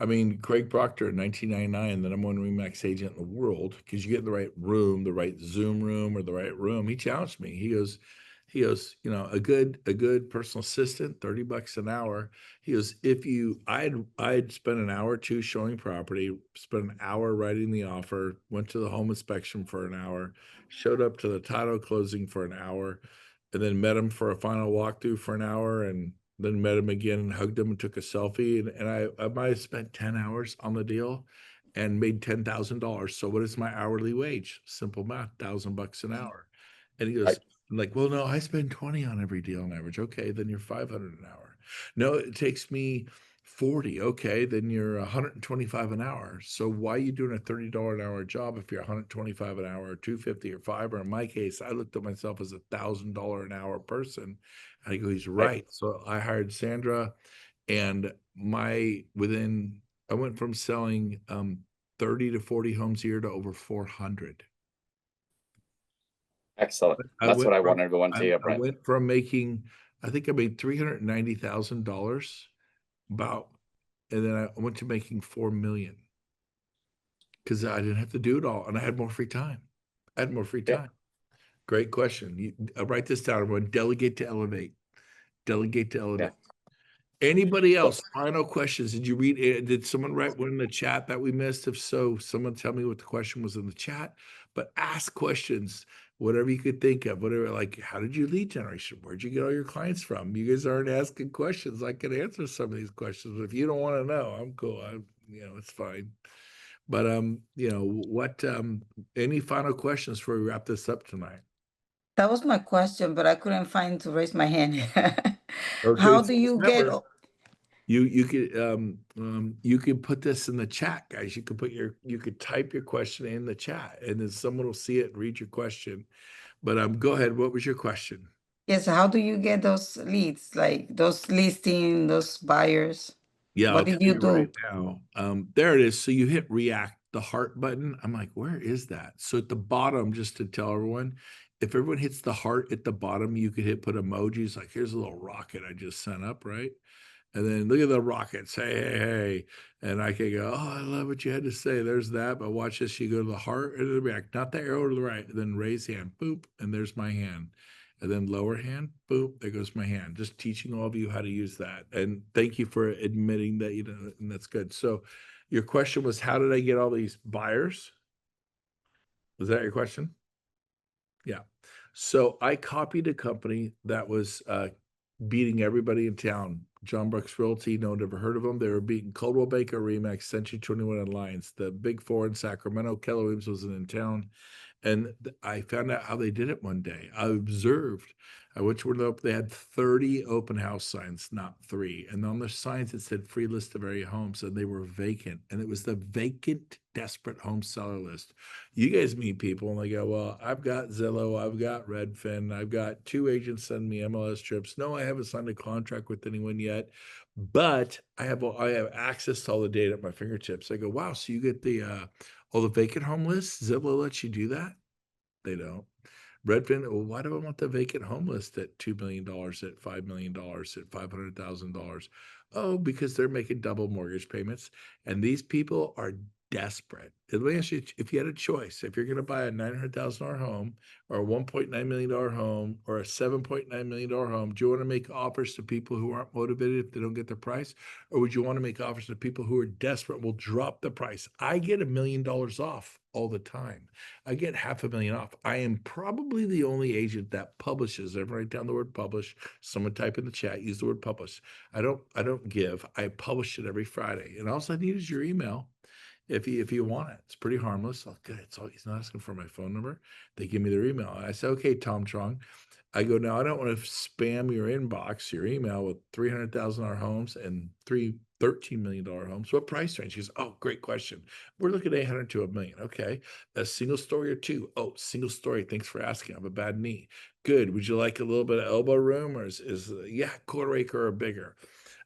I mean, Craig Proctor in 1999, the #1 RE/MAX agent in the world, because you get in the right room, the right Zoom room or the right room. He challenged me. He goes, a good personal assistant, $30 an hour. He goes, I'd spent an hour or two showing property, spent an hour writing the offer, went to the home inspection for an hour, showed up to the title closing for an hour, and then met him for a final walkthrough for an hour, and then met him again and hugged him and took a selfie. And I might have spent 10 hours on the deal and made $10,000. So what is my hourly wage? Simple math, $1,000 an hour. And he goes, I'm like, well, no, I spend 20 on every deal on average. Okay, then you're 500 an hour. No, it takes me 40. Okay, then you're 125 an hour. So why are you doing a $30 an hour job if you're 125 an hour or 250 or 5? Or in my case, I looked at myself as $1,000 an hour person. And I go, he's right. So I hired Sandra, and I went from selling 30 to 40 homes a year to over 400. Excellent. That's what I wanted to go into here, Brent. I went from making, I think I made $390,000 and then I went to making $4 million because I didn't have to do it all, and I had more free time. Great question. Write this down. I'm going to delegate to elevate. Anybody else? Final questions. Did you read it? Did someone write one in the chat that we missed? If so, someone tell me what the question was in the chat. But ask questions. whatever you could think of, whatever, like, how did you lead generation? Where'd you get all your clients from? You guys aren't asking questions. I can answer some of these questions, but if you don't want to know, I'm cool. It's fine. But, any final questions before we wrap this up tonight? That was my question, but I couldn't find to raise my hand. Okay, How do you get? remember, you could put this in the chat, guys. You could type your question in the chat, and then someone will see it and read your question. But go ahead. What was your question? Yes, how do you get those leads, like those listing, those buyers? Yeah, What I'll did tell you you do? right now. There it is. So you hit react, the heart button. I'm like, where is that? So at the bottom, just to tell everyone, if everyone hits the heart at the bottom, you could put emojis. Like, here's a little rocket I just sent up, right? And then look at the rockets. Hey, hey, hey. And I can go, oh, I love what you had to say. There's that. But watch this. You go to the heart and the react, not the arrow to the right. And then raise hand. Boop. And there's my hand. And then lower hand. Boop. There goes my hand. Just teaching all of you how to use that. And thank you for admitting that, and that's good. So your question was, how did I get all these buyers? Was that your question? Yeah. So I copied a company that was beating everybody in town. John Brooks Realty, no one ever heard of them. They were beating Coldwell Banker, Remax, Century 21 Alliance, the big four in Sacramento. Keller Williams wasn't in town. And I found out how they did it one day. I observed. I went to where they had 30 open house signs, not 3. And on their signs, it said free list of area homes, and they were vacant. And it was the vacant, desperate home seller list. You guys meet people, and they go, well, I've got Zillow, I've got Redfin, I've got 2 agents sending me MLS trips. No, I haven't signed a contract with anyone yet, but I have access to all the data at my fingertips. I go, wow, so you get all the vacant home lists? Zillow lets you do that? They don't. Redfin, well, why do I want the vacant home list at $2 million, at $5 million, at $500,000? Oh, because they're making double mortgage payments. And these people are desperate. Let me ask you, if you had a choice, if you're going to buy a $900,000 home or a $1.9 million home or a $7.9 million home, do you want to make offers to people who aren't motivated if they don't get the price? Or would you want to make offers to people who are desperate, will drop the price? I get $1 million off all the time. I get $500,000 off. I am probably the only agent that publishes. Everyone write down the word publish. Someone type in the chat, use the word publish. I don't give. I publish it every Friday. And all I need is your email. If you want it, it's pretty harmless. Oh, good. He's not asking for my phone number. They give me their email. I say, okay, Tom Trong. I go, now I don't want to spam your inbox, your email with $300,000 homes and $13 million homes. What price range? She goes, oh, great question. We're looking at 800 to $1 million. Okay. A single story or 2? Oh, single story. Thanks for asking. I have a bad knee. Good. Would you like a little bit of elbow room, or yeah, quarter acre or bigger?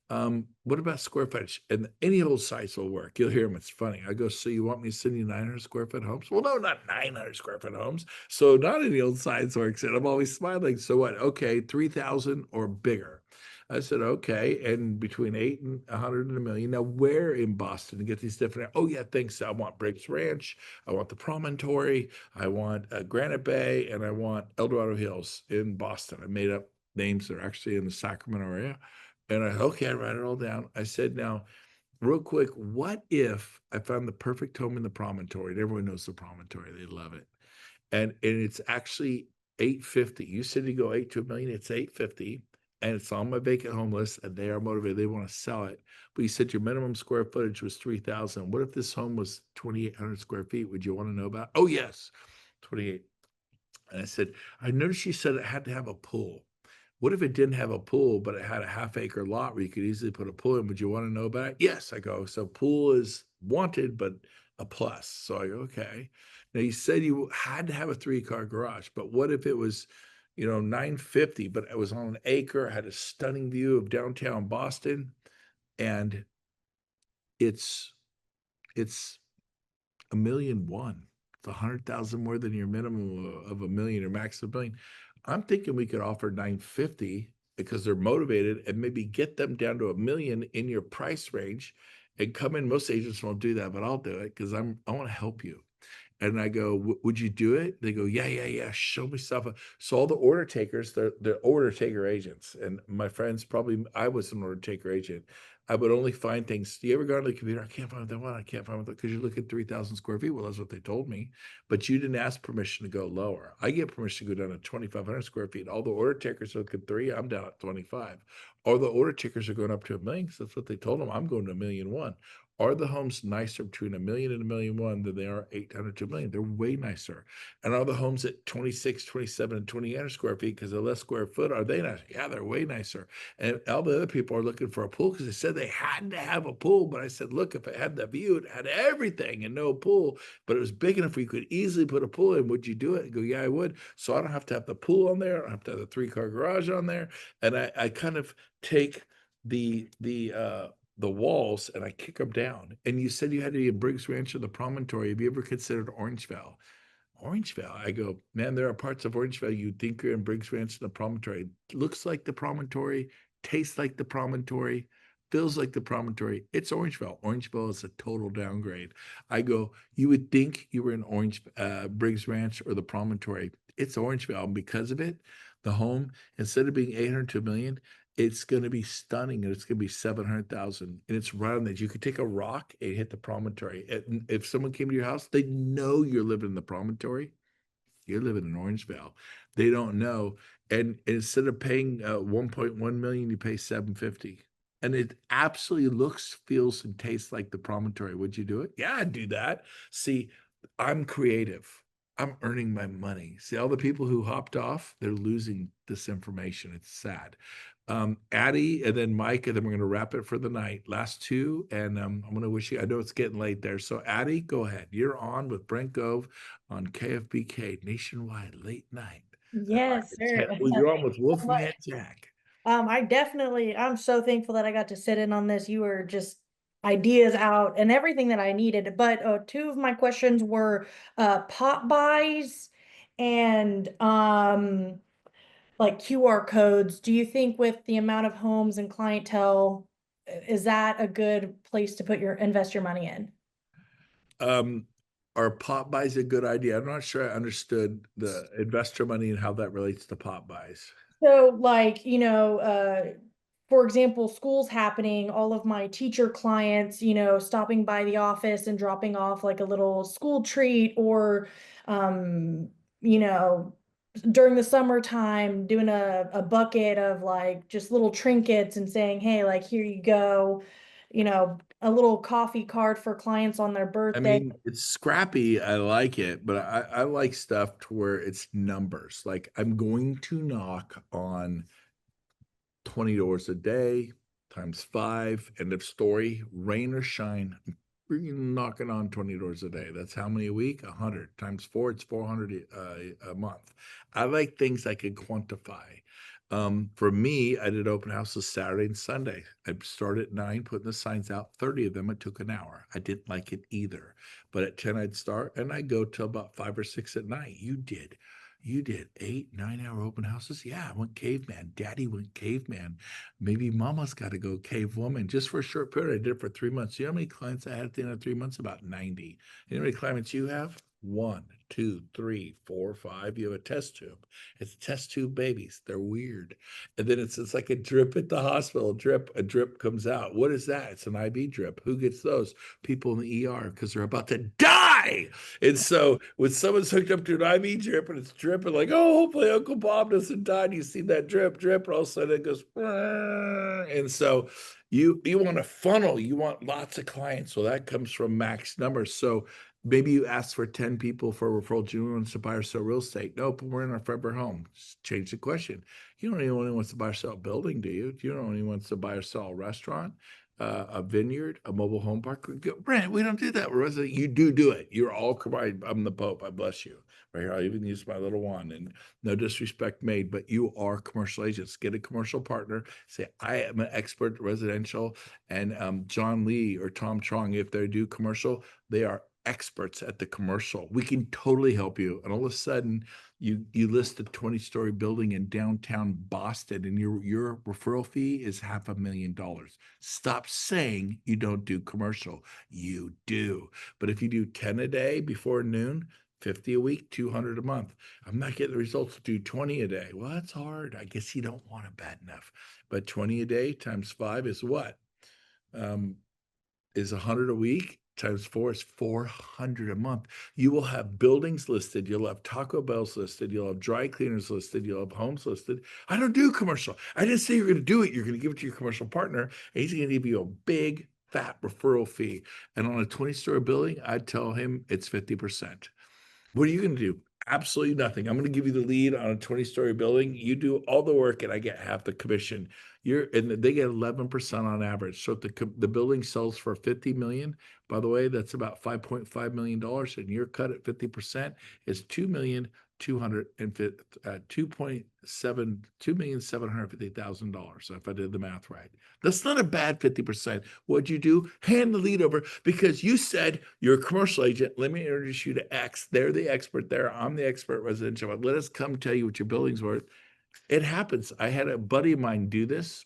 What about square footage? And any old size will work. You'll hear them. It's funny. I go, so you want me to send you 900 square foot homes? Well, no, not 900 square foot homes. So not any old size works. And I'm always smiling. So what? Okay, 3,000 or bigger. I said, okay. And between 8 and 100 and $1 million. Now, where in Boston to get these different? Oh, yeah, thanks. I want Briggs Ranch. I want the Promontory. I want Granite Bay. And I want El Dorado Hills in Boston. I made up names that are actually in the Sacramento area. And I write it all down. I said, now, real quick, what if I found the perfect home in the Promontory? And everyone knows the Promontory. They love it. And it's actually 850. You said you go 8 to $1 million. It's 850. And it's on my vacant home list, and they are motivated. They want to sell it. But you said your minimum square footage was 3,000. What if this home was 2,800 square feet? Would you want to know about? Oh, yes, 28. And I said, I noticed you said it had to have a pool. What if it didn't have a pool, but it had a half-acre lot where you could easily put a pool in? Would you want to know about it? Yes, I go. So pool is wanted, but a plus. So I go, okay. Now you said you had to have a 3-car garage, but what if it was, 950, but it was on an acre, had a stunning view of downtown Boston, and it's $1.1 million. It's 100,000 more than your minimum of $1 million or max of $1 million. I'm thinking we could offer 950 because they're motivated, and maybe get them down to $1 million in your price range and come in. Most agents won't do that, but I'll do it because I want to help you. And I go, would you do it? They go, yeah. Show me stuff. So all the order takers, they're order taker agents. And my friends, probably I was an order taker agent. I would only find things. Do you ever go on the computer? I can't find that one. I can't find that because you're looking at 3,000 square feet. Well, that's what they told me. But you didn't ask permission to go lower. I get permission to go down to 2,500 square feet. All the order takers are looking at 3. I'm down at 25. All the order takers are going up to $1 million. That's what they told them. I'm going to $1.1 million. Are the homes nicer between $1 million and $1.1 million than they are 800 to $1 million? They're way nicer. And are the homes at 26, 27, and 2,800 square feet because they're less square foot? Are they nicer? Yeah, they're way nicer. And all the other people are looking for a pool because they said they had to have a pool. But I said, look, if it had the view, it had everything and no pool, but it was big enough where you could easily put a pool in. Would you do it? I go, yeah, I would. So I don't have to have the pool on there. I don't have to have the 3-car garage on there. And I kind of take the walls and I kick them down. And you said you had to be in Briggs Ranch or the Promontory. Have you ever considered Orangevale? Orangevale. I go, man, there are parts of Orangevale you'd think you're in Briggs Ranch and the Promontory. Looks like the Promontory, tastes like the Promontory, feels like the Promontory. It's Orangevale. Orangevale is a total downgrade. I go, you would think you were in Briggs Ranch or the Promontory. It's Orangevale. And because of it, the home, instead of being 800 to $1 million, it's going to be stunning, and it's going to be 700,000, and it's right on that. You could take a rock and hit the Promontory. And if someone came to your house, they know you're living in the Promontory. You're living in Orangevale. They don't know. And instead of paying 1.1 million, you pay 750. And it absolutely looks, feels, and tastes like the Promontory. Would you do it? Yeah, I'd do that. See, I'm creative. I'm earning my money. See, all the people who hopped off, they're losing this information. It's sad. Addie and then Mike, and then we're going to wrap it for the night. Last two, and I'm going to wish you, I know it's getting late there. So Addie, go ahead. You're on with Brent Gove on KFBK Nationwide Late Night. Yes, sir. Well, you're on with Wolfman Jack. I'm so thankful that I got to sit in on this. You were just ideas out and everything that I needed. But two of my questions were pop buys and like QR codes. Do you think with the amount of homes and clientele, is that a good place to invest your money in? Are pop buys a good idea? I'm not sure I understood the investor money and how that relates to pop buys. So like, for example, school's happening, all of my teacher clients, stopping by the office and dropping off like a little school treat or, during the summertime, doing a bucket of like just little trinkets and saying, hey, like, here you go, a little coffee card for clients on their birthday. I mean, it's scrappy. I like it, but I like stuff to where it's numbers. Like I'm going to knock on 20 doors a day times 5, end of story, rain or shine. We're knocking on 20 doors a day. That's how many a week? 100 times 4, it's 400 a month. I like things I can quantify. For me, I did open houses Saturday and Sunday. I started at 9, putting the signs out. 30 of them, it took an hour. I didn't like it either. But at 10, I'd start, and I'd go till about 5 or 6 at night. You did 8, 9-hour open houses? Yeah, I went caveman. Daddy went caveman. Maybe mama's got to go cave woman. Just for a short period, I did it for 3 months. You know how many clients I had at the end of 3 months? About 90. You know how many clients you have? 1, 2, 3, 4, 5. You have a test tube. It's test tube babies. They're weird. And then it's like a drip at the hospital. A drip comes out. What is that? It's an IV drip. Who gets those? People in the ER because they're about to die. And so when someone's hooked up to an IV drip and it's dripping, like, oh, hopefully Uncle Bob doesn't die. And you see that drip, and all of a sudden it goes, and so you want a funnel. You want lots of clients. So that comes from max numbers. So maybe you ask for 10 people for a referral. Do you want to buy or sell real estate? Nope, we're in our forever home. Just change the question. You don't even want to buy or sell a building, do you? You don't even want to buy or sell a restaurant, a vineyard, a mobile home park. Brent, we don't do that. We're resident. You do it. You're all combined. I'm the Pope. I bless you. Right here, I'll even use my little wand, and no disrespect made, but you are commercial agents. Get a commercial partner. Say, I am an expert residential, and John Lee or Tom Trong, if they do commercial, they are experts at the commercial. We can totally help you. And all of a sudden, you list a 20-story building in downtown Boston, and your referral fee is $500,000. Stop saying you don't do commercial. You do. But if you do 10 a day before noon, 50 a week, 200 a month. I'm not getting the results to do 20 a day. Well, that's hard. I guess you don't want it bad enough. But 20 a day times 5 is what? Is 100 a week times 4 is 400 a month. You will have buildings listed. You'll have Taco Bells listed. You'll have dry cleaners listed. You'll have homes listed. I don't do commercial. I didn't say you're going to do it. You're going to give it to your commercial partner, and he's going to give you a big fat referral fee. And on a 20-story building, I'd tell him it's 50%. What are you going to do? Absolutely nothing. I'm going to give you the lead on a 20-story building. You do all the work, and I get half the commission. And they get 11% on average. So if the building sells for 50 million, by the way, that's about $5.5 million, and your cut at 50% is $2,750,000. If I did the math right, that's not a bad 50%. What'd you do? Hand the lead over because you said you're a commercial agent. Let me introduce you to X. They're the expert there. I'm the expert residential. Let us come tell you what your building's worth. It happens. I had a buddy of mine do this.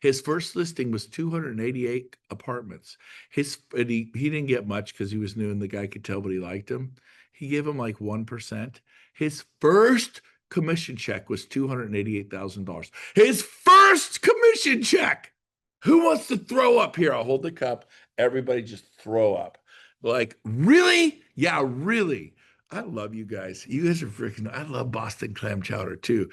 His first listing was 288 apartments. He didn't get much because he was new and the guy could tell, but he liked him. He gave him like 1%. His first commission check was $288,000. His first commission check. Who wants to throw up here? I'll hold the cup. Everybody just throw up. Like, really? Yeah, really. I love you guys. You guys are freaking, I love Boston clam chowder too.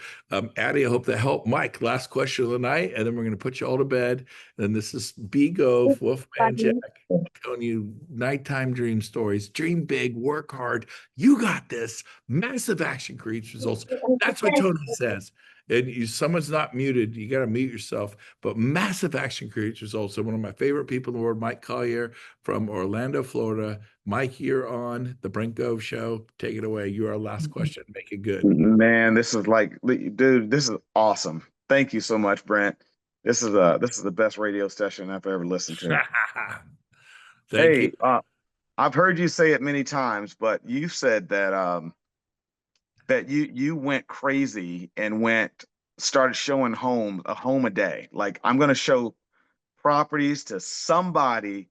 Addie, I hope that helped. Mike, last question of the night, and then we're going to put you all to bed. And this is B. Gove, Wolfman Jack, telling you nighttime dream stories. Dream big, work hard. You got this. Massive action creates results. That's what Tony says. And someone's not muted. You got to mute yourself. But massive action creates results. And one of my favorite people in the world, Mike Collier from Orlando, Florida. Mike, you're on the Brent Gove Show. Take it away. You're our last question. Make it good. Man, this is like, dude, this is awesome. Thank you so much, Brent. This is the best radio station I've ever listened to. Thank you. I've heard you say it many times, but you said that that you went crazy and started showing a home a day. Like, I'm going to show properties to somebody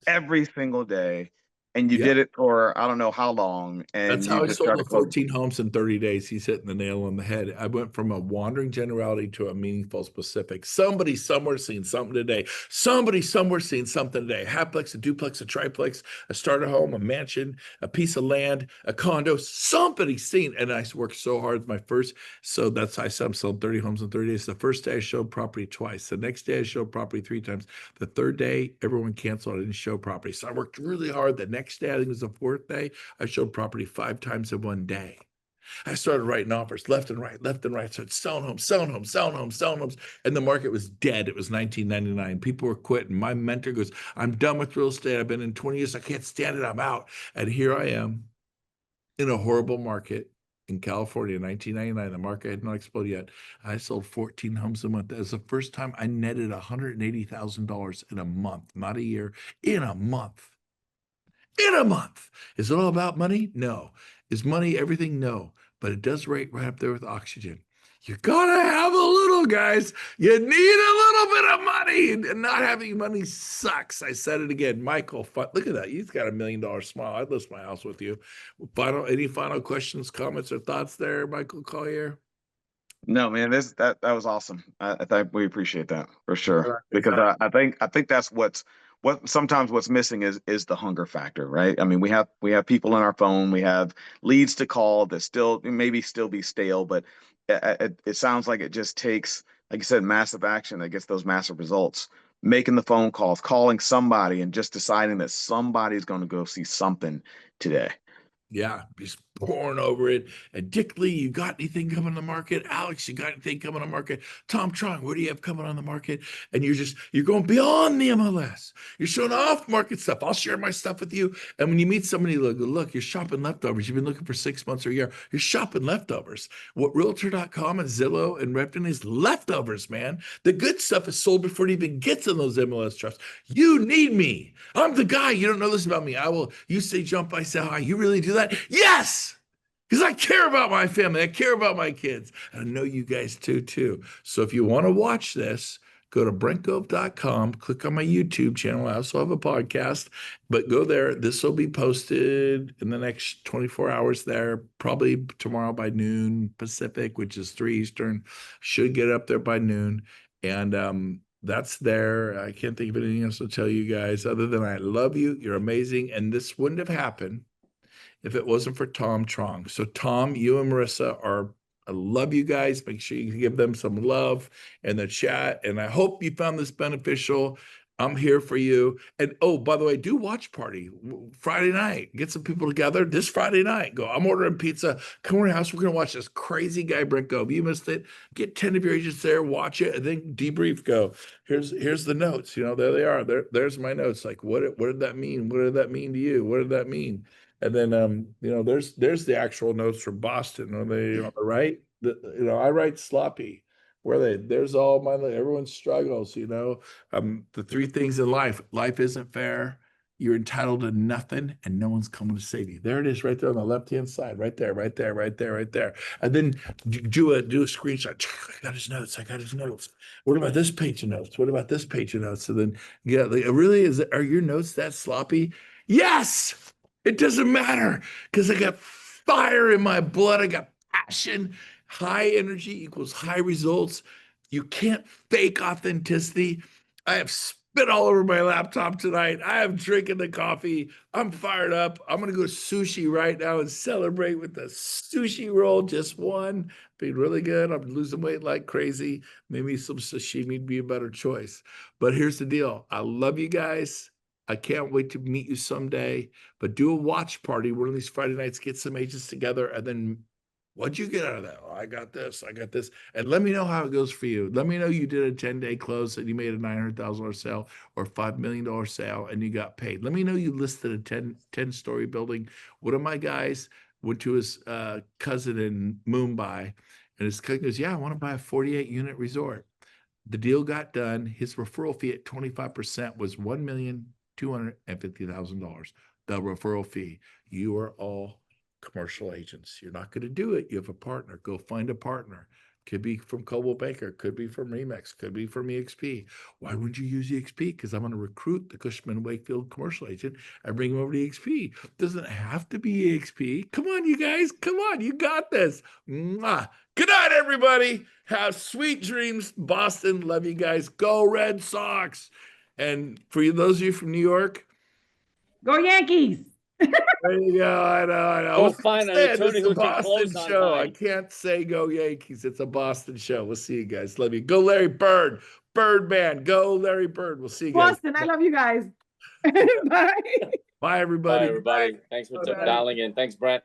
every single day. And you did it for I don't know how long. And that's how I sold the 14 homes in 30 days. He's hitting the nail on the head. I went from a wandering generality to a meaningful specific. Somebody somewhere seen something today. Somebody somewhere seen something today. Halfplex, a duplex, a triplex, a starter home, a mansion, a piece of land, a condo. Somebody's seen. And I worked so hard. So that's how I said I'm selling 30 homes in 30 days. The first day I showed property twice. The next day I showed property 3 times. The third day, everyone canceled. I didn't show property. So I worked really hard. The next day, I think it was the 4th day, I showed property 5 times in one day. I started writing offers left and right. Started selling homes. And the market was dead. It was 1999. People were quitting. My mentor goes, I'm done with real estate. I've been in 20 years. I can't stand it. I'm out. And here I am in a horrible market in California in 1999. The market had not exploded yet. I sold 14 homes a month. That was the first time I netted $180,000 in a month, not a year, in a month. In a month. Is it all about money? No. Is money everything? No. But it does rate right up there with oxygen. You gotta have a little, guys. You need a little bit of money. And not having money sucks. I said it again. Michael, look at that. He's got $1 million smile. I'd list my house with you. Any final questions, comments, or thoughts there, Michael Collier? No, man, that was awesome. I think we appreciate that for sure. Because I think that's what's missing is the hunger factor, right? I mean, we have people on our phone, we have leads to call that still be stale, but it sounds like it just takes, like you said, massive action that gets those massive results. Making the phone calls, calling somebody, and just deciding that somebody's going to go see something today. Yeah, just pouring over it. And Dick Lee, you got anything coming on the market? Alex, you got anything coming on the market? Tom Trong, what do you have coming on the market? And you're going beyond the MLS. You're showing off market stuff. I'll share my stuff with you. And when you meet somebody, look, you're shopping leftovers. You've been looking for 6 months or a year. You're shopping leftovers. What Realtor.com and Zillow and Redfin is leftovers, man. The good stuff is sold before it even gets in those MLS trusts. You need me. I'm the guy. You don't know this about me. You say jump, I say hi. You really do that? Yes! Because I care about my family. I care about my kids. And I know you guys too. So if you want to watch this, go to brentgove.com, click on my YouTube channel. I also have a podcast, but go there. This will be posted in the next 24 hours there, probably tomorrow by noon Pacific, which is 3 Eastern. Should get up there by noon. And that's there. I can't think of anything else to tell you guys other than I love you. You're amazing. And this wouldn't have happened if it wasn't for Tom Trong. So Tom, you and Marissa I love you guys. Make sure you give them some love in the chat. And I hope you found this beneficial. I'm here for you. And oh, by the way, do watch party Friday night. Get some people together this Friday night. Go, I'm ordering pizza. Come over to the house. We're going to watch this crazy guy, Brent Gove. You missed it. Get 10 of your agents there, watch it, and then debrief. Go, here's the notes. There they are. There's my notes. Like, what did that mean? What did that mean to you? What did that mean? And then, there's the actual notes from Boston. Are they on the right? I write sloppy. Where are they? There's all my, everyone's struggles, the 3 things in life. Life isn't fair. You're entitled to nothing and no one's coming to save you. There it is right there on the left-hand side, right there. And then do a screenshot. I got his notes. What about this page of notes? What about this page of notes? So then, are your notes that sloppy? Yes! It doesn't matter because I got fire in my blood. I got passion. High energy equals high results. You can't fake authenticity. I have spit all over my laptop tonight. I am drinking the coffee. I'm fired up. I'm going to go sushi right now and celebrate with the sushi roll. Just one. Being really good. I'm losing weight like crazy. Maybe some sashimi would be a better choice. But here's the deal. I love you guys. I can't wait to meet you someday, but do a watch party one of these Friday nights, get some agents together, and then what'd you get out of that? Oh, I got this. And let me know how it goes for you. Let me know you did a 10-day close and you made a $900,000 sale or $5 million sale and you got paid. Let me know you listed a 10-story building. One of my guys went to his cousin in Mumbai and his cousin goes, yeah, I want to buy a 48-unit resort. The deal got done. His referral fee at 25% was $1,250,000. The referral fee. You are all commercial agents. You're not going to do it. You have a partner. Go find a partner. Could be from Coldwell Banker, could be from Remax, could be from EXP. Why wouldn't you use EXP? Because I'm going to recruit the Cushman Wakefield commercial agent and bring him over to EXP. Doesn't have to be EXP. Come on, you guys. Come on. You got this. Mwah. Good night, everybody. Have sweet dreams. Boston. Love you guys. Go Red Sox. And for those of you from New York, go Yankees. There you go. I know. Go find an attorney who can close on show. time. I can't say go Yankees. It's a Boston show. We'll see you guys. Love you. Go Larry Bird. Birdman. Go Larry Bird. We'll see you guys. Boston, I love you guys. Bye. Bye, everybody. Bye, everybody. Thanks for dialing in. Thanks, Brent.